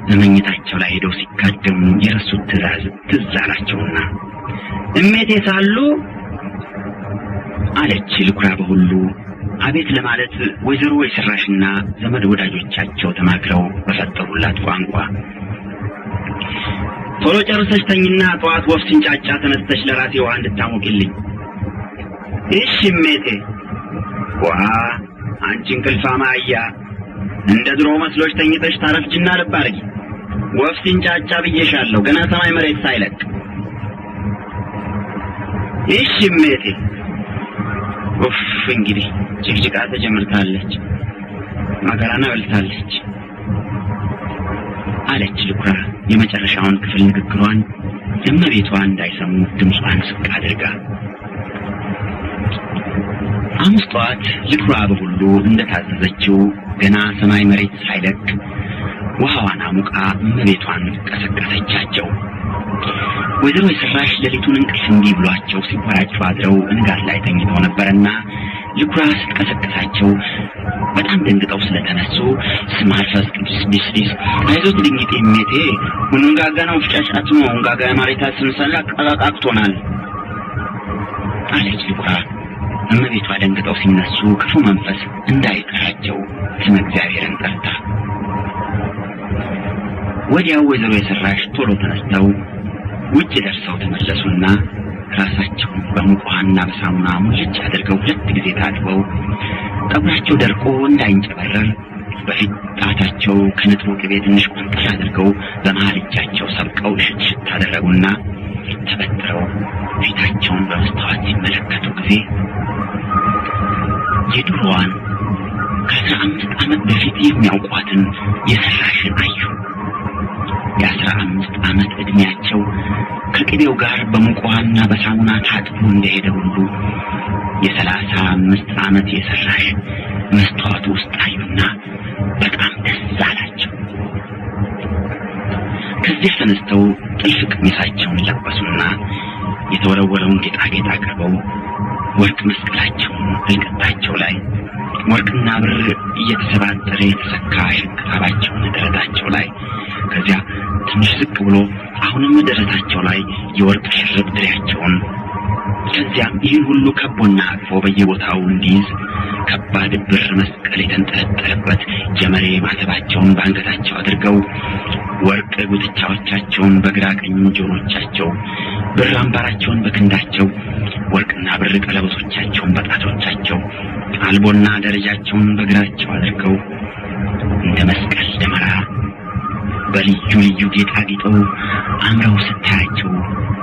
ለመኝታቸው ላይ ሄደው ሲካደሙ የረሱት ትእዛዝ ትዝ አላቸውና እሜቴ ሳሉ አለች ይኩራ በሁሉ አቤት ለማለት ወይዘሮ የሰራሽና ዘመድ ወዳጆቻቸው ተማክረው በፈጠሩላት ቋንቋ ቶሎ ጨርሰሽ ተኝና ጠዋት ወፍ ሲንጫጫ ተነስተሽ ለራሴ ውሃ እንድታሞቂልኝ። እሺ እሜቴ። ዋ አንቺ እንቅልፋማ አያ እንደ ድሮ መስሎሽ ተኝተሽ ታረፍጅና ልብ አድርጊ። ወፍ ሲንጫጫ ብዬሻለሁ ገና ሰማይ መሬት ሳይለቅ። እሺ እሜቴ። ኡፍ እንግዲህ ጭቅጭቃ ተጀምርታለች፣ መከራና በልታለች አለች ይኩራ የመጨረሻውን ክፍል ንግግሯን እመቤቷ እንዳይሰሙ ድምጿን ዝቅ አድርጋ። ሐሙስ ጠዋት ይኩራ በሁሉ እንደታዘዘችው ገና ሰማይ መሬት ሳይለቅ ውሃዋን አሙቃ እመቤቷን ቀሰቀሰቻቸው። ወይዘሮ የሰራሽ ሌሊቱን እንቅልፍ እምቢ ብሏቸው ሲወራጩ አድረው ንጋት ላይ ተኝተው ነበርና ይኩራ ስትቀሰቅሳቸው በጣም ደንግጠው ስለተነሱ ስማልፈስ ቅዱስ ቢስቢስ አይዞት ድንግጤ እሜቴ ሁንጋጋ ነው ፍጫጫት ነው ሁንጋጋ ማሪታ ስንሰላ ቀላቃቅቶናል አለች ይኩራ። እመቤቷ ደንግጠው ሲነሱ ክፉ መንፈስ እንዳይቀራቸው ስመ እግዚአብሔርን ጠርታ ወዲያው ወይዘሮ የሰራሽ ቶሎ ተነስተው ውጭ ደርሰው ተመለሱና ራሳቸውን በሙቋና በሳሙና ሙልጭ አድርገው 2 ጊዜ ታጥበው ጠጉራቸው ደርቆ እንዳይንጨበረር በፊት ጣታቸው ከንጥሩ ቅቤ ትንሽ ቆንጠር አድርገው በመሃል እጃቸው ሰብቀው ሽት አደረጉና ተበጥረው ፊታቸውን በመስታወት ሲመለከቱ ጊዜ የድሮዋን ከ15 ዓመት በፊት የሚያውቋትን የሰራሽን አዩ። የ15 ዓመት ዕድሜያቸው ከቅቤው ጋር በሙቋና በሳሙና ታጥቦ እንደሄደ ሁሉ የ35 ዓመት የሰራሽ መስታወት ውስጥ አዩና በጣም ደስ አላቸው። ከዚህ ተነስተው ጥልፍ ቀሚሳቸውን ለበሱና የተወረወረውን ጌጣጌጥ አቅርበው ወርቅ መስቀላቸውን እልቅታቸው ላይ ወርቅና ብር እየተሰባጠረ የተሰካ ሽንቅጣባቸውን ደረታቸው ላይ ከዚያ ትንሽ ዝቅ ብሎ አሁንም ደረታቸው ላይ የወርቅ ሽርጥ ድሪያቸውን ከዚያም ይህን ሁሉ ከቦና አቅፎ በየቦታው እንዲይዝ ከባድ ብር መስቀል የተንጠለጠለበት ጀመሬ ማተባቸውን በአንገታቸው አድርገው ወርቅ ጉትቻዎቻቸውን በግራ ቀኝ ጆሮቻቸው ብር አምባራቸውን በክንዳቸው ወርቅና ብር ቀለበቶቻቸውን በጣቶቻቸው አልቦና ደረጃቸውን በግራቸው አድርገው እንደ መስቀል ደመራ በልዩ ልዩ ጌጣጌጠው አምረው ስታያቸው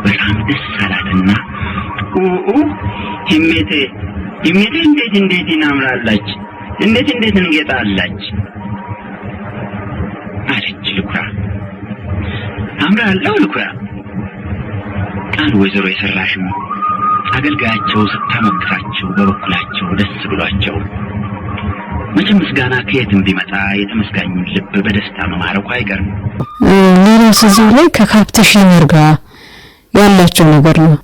በጣም ደስ አላትና እሜቴ እንዴት እናምራላች እንዴት እንጌጣላች አለች ይኩራ። አምራለሁ ይኩራ ቃል ወይዘሮ የሰራሽም አገልጋያቸው ስታመክራቸው በበኩላቸው ደስ ብሏቸው መቼም ምስጋና ከየትም ቢመጣ የተመስጋኙ ልብ በደስታ መማረኩ አይቀርም። ሌላው እዚህ ላይ ከካፕቴን ሺፈር ጋር ያላቸው ነገር ነው።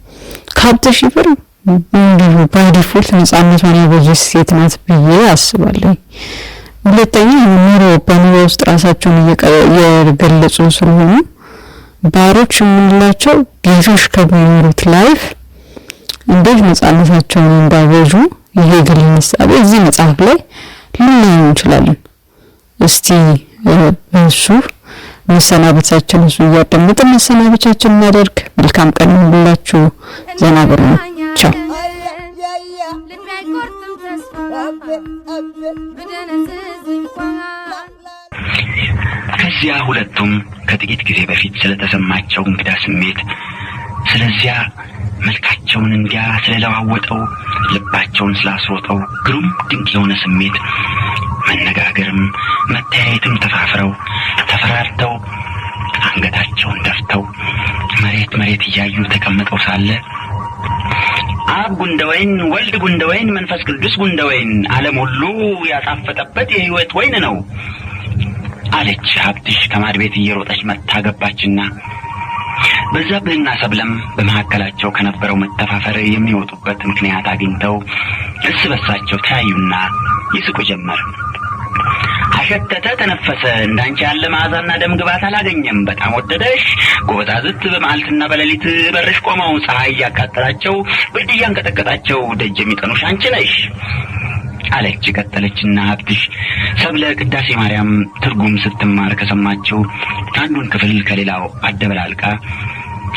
ካፕቴን ሺፈር እንዲሁ ባይዲፎልት ነፃነቷን ያበጀች ሴት ናት ብዬ አስባለሁ። ሁለተኛ በኑሮ ውስጥ ራሳቸውን እየገለጹ ስለሆነ ባሮች የምንላቸው ጌሾች ከሚኖሩት ላይፍ እንዴት ነፃነታቸውን እንዳበጁ ይሄ ግል ምሳሌ እዚህ መጽሐፍ ላይ ልናየው እንችላለን። እስቲ እሱ መሰናበቻችን እሱ ያደምጥን መሰናበቻችን እናደርግ። መልካም ቀን ሁላችሁ ዘና ብሩ። ቻው ከዚያ ሁለቱም ከጥቂት ጊዜ በፊት ስለተሰማቸው እንግዳ ስሜት ስለዚያ መልካቸውን እንዲያ ስለለዋወጠው ልባቸውን ስላስሮጠው ግሩም ድንቅ የሆነ ስሜት መነጋገርም መተያየትም ተፋፍረው ተፈራርተው አንገታቸውን ደፍተው መሬት እያዩ ተቀምጠው ሳለ አብ ጉንደወይን ወልድ ጉንደወይን መንፈስ ቅዱስ ጉንደወይን ዓለም ሁሉ ያጣፈጠበት የሕይወት ወይን ነው አለች ሀብትሽ ከማድ ቤት እየሮጠች መጣ ገባችና በዛብህና ሰብለም በመካከላቸው ከነበረው መተፋፈር የሚወጡበት ምክንያት አግኝተው እርስ በርሳቸው ተያዩና ይስቁ ጀመር። አሸተተ ተነፈሰ እንዳንቺ ያለ መዓዛና ደም ግባት አላገኘም በጣም ወደደሽ ጎበዛዝት በመዓልትና በሌሊት በርሽ ቆመው ፀሐይ ያቃጠላቸው ብርድ ያንቀጠቀጣቸው ደጅ የሚጠኑሽ አንቺ ነሽ አለች ቀጠለችና ሀብትሽ ሰብለ ቅዳሴ ማርያም ትርጉም ስትማር ከሰማቸው አንዱን ክፍል ከሌላው አደበላልቃ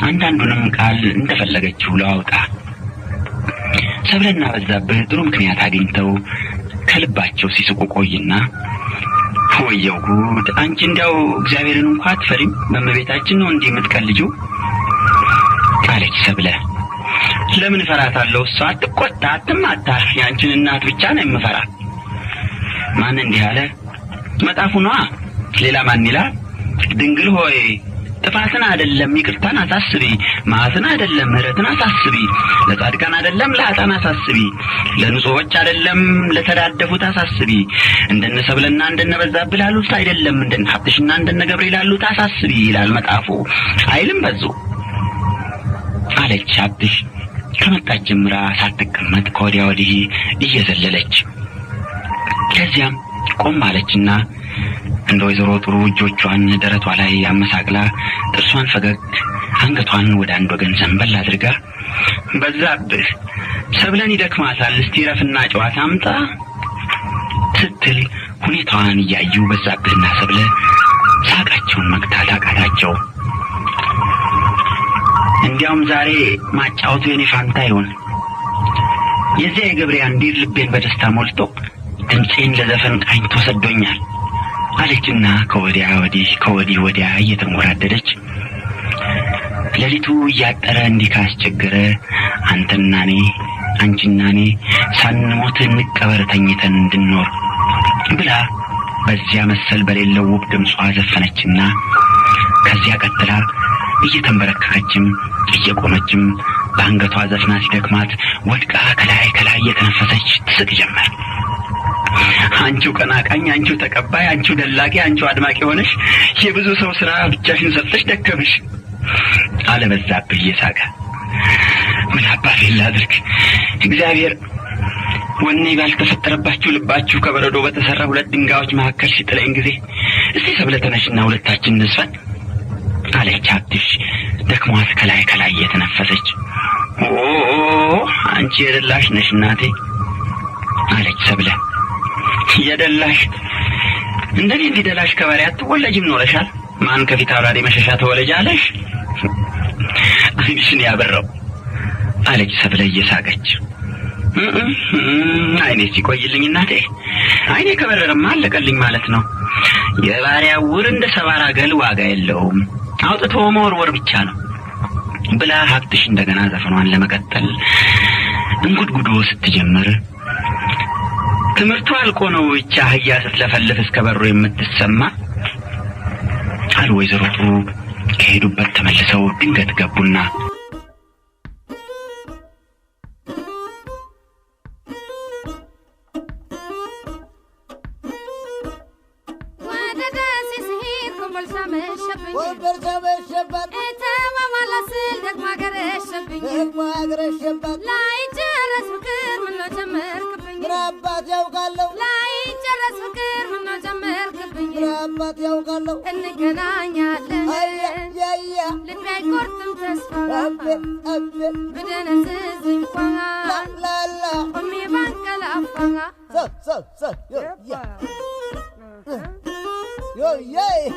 አንዳንዱንም ቃል እንደፈለገችው ለዋውጣ ሰብለና በዛብህ ጥሩ ምክንያት አግኝተው ከልባቸው ሲስቁ ቆይና ወየው ጉድ አንቺ እንዲያው እግዚአብሔርን እንኳን አትፈሪም በመቤታችን ነው እንዲህ የምትቀልጂው አለች ሰብለ ለምን ፈራታለሁ እሷ አትቆጣ አትማታ ያንቺን እናት ብቻ ነው የምፈራ ማን እንዲህ አለ መጣፉ ነዋ ሌላ ማን ይላል ድንግል ሆይ ጥፋትን አይደለም ይቅርታን አሳስቢ ማዕትን አይደለም ምህረትን አሳስቢ ለጻድቃን አይደለም ለኃጥአን አሳስቢ ለንጹሖች አይደለም ለተዳደፉት አሳስቢ እንደነ ሰብለና እንደነ በዛብህ ላሉት አይደለም እንደነ ሀብትሽና እንደነ ገብርኤል ላሉት አሳስቢ ይላል መጣፉ አይልም በዙ አለች ሀብትሽ ከመጣች ጀምራ ሳትቀመጥ ከወዲያ ወዲህ እየዘለለች ከዚያም ቆም አለችና እንደ ወይዘሮ ጥሩ እጆቿን ደረቷ ላይ አመሳቅላ ጥርሷን ፈገግ አንገቷን ወደ አንድ ወገን ዘንበል አድርጋ በዛብህ ሰብለን ይደክማታል እስቲ ረፍና ጨዋታ አምጣ ስትል ሁኔታዋን እያዩ በዛብህና ሰብለ ሳቃቸውን መግታት አቃታቸው። እንዲያውም ዛሬ ማጫወቱ የኔ ፋንታ ይሆን የዚያ የገብሬ አንዲር ልቤን በደስታ ሞልቶ ድምፄን ለዘፈን ቃኝቶ ሰዶኛል አለችና ከወዲያ ወዲያ እየተንጎራደደች ሌሊቱ እያጠረ እንዲህ ካስቸገረ አንተና እኔ አንቺና እኔ ሳንሞት እንቀበር ተኝተን እንድንኖር ብላ በዚያ መሰል በሌለው ውብ ድምጿ ዘፈነችና ከዚያ ቀጥላ እየተንበረከከችም እየቆመችም በአንገቷ ዘፍና ሲደክማት ወድቃ ከላይ እየተነፈሰች ትስቅ ጀመር። አንቺው ቀናቃኝ አንቺው ተቀባይ አንቺው ደላቂ አንቺው አድማቂ ሆነሽ የብዙ ሰው ስራ ብቻሽን ሰርተሽ ደከምሽ አለ በዛብህ እየሳቀ ምን አባቴ ላድርግ እግዚአብሔር ወኔ ባልተፈጠረባችሁ ልባችሁ ከበረዶ በተሰራ ሁለት ድንጋዮች መካከል ሲጥለኝ ጊዜ እስቲ ሰብለ ተነሽና ሁለታችን እንስፈን አለች ሀብትሽ ደክሟት ከላይ እየተነፈሰች አንቺ የደላሽ ነሽ እናቴ አለች ሰብለ የደላሽ እንደኔ እንዲደላሽ ከበሬ አትወለጅም ኖረሻል ማን ከፊት አውራሪ መሸሻ ተወለጃለሽ አይንሽን ያበራው አለች ሰብለ እየሳቀች አይኔ ሲቆይልኝ እናቴ አይኔ ከበረረማ አለቀልኝ ማለት ነው የባሪያ ውር እንደ ሰባራ ገል ዋጋ የለውም አውጥቶ መወርወር ብቻ ነው ብላ ሀብትሽ እንደገና ዘፈኗን ለመቀጠል እንጉድጉዶ ስትጀምር ትምህርቱ አልቆ ነው እቻ አህያ ስትለፈልፍ እስከ በሩ የምትሰማ አሉ ወይዘሮ ጥሩ ከሄዱበት ተመልሰው ድንገት ገቡና Yo, yay!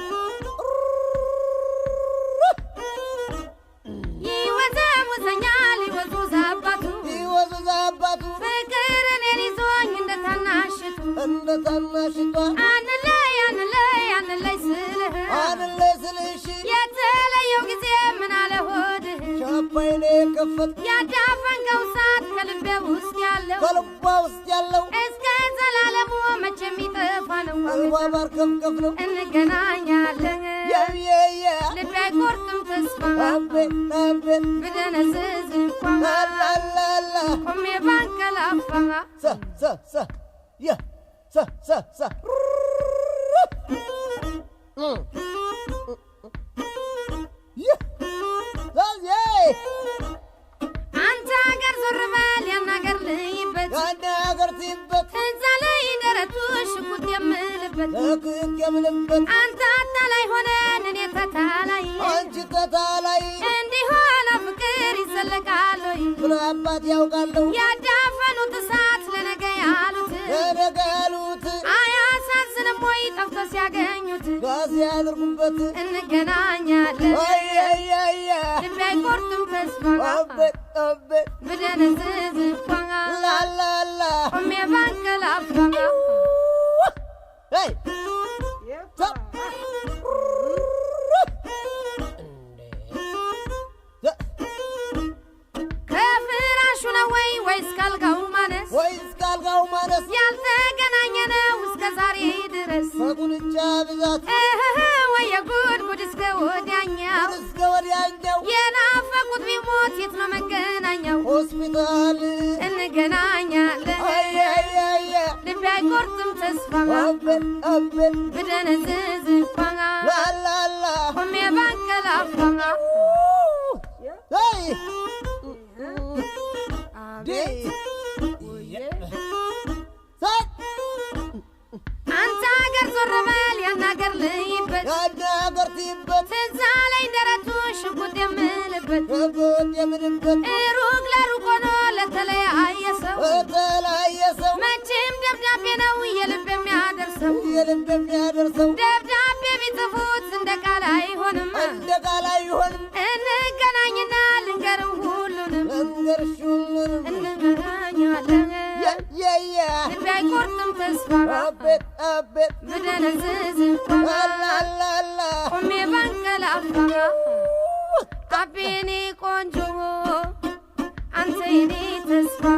Abini konjo, ante ini tesfa.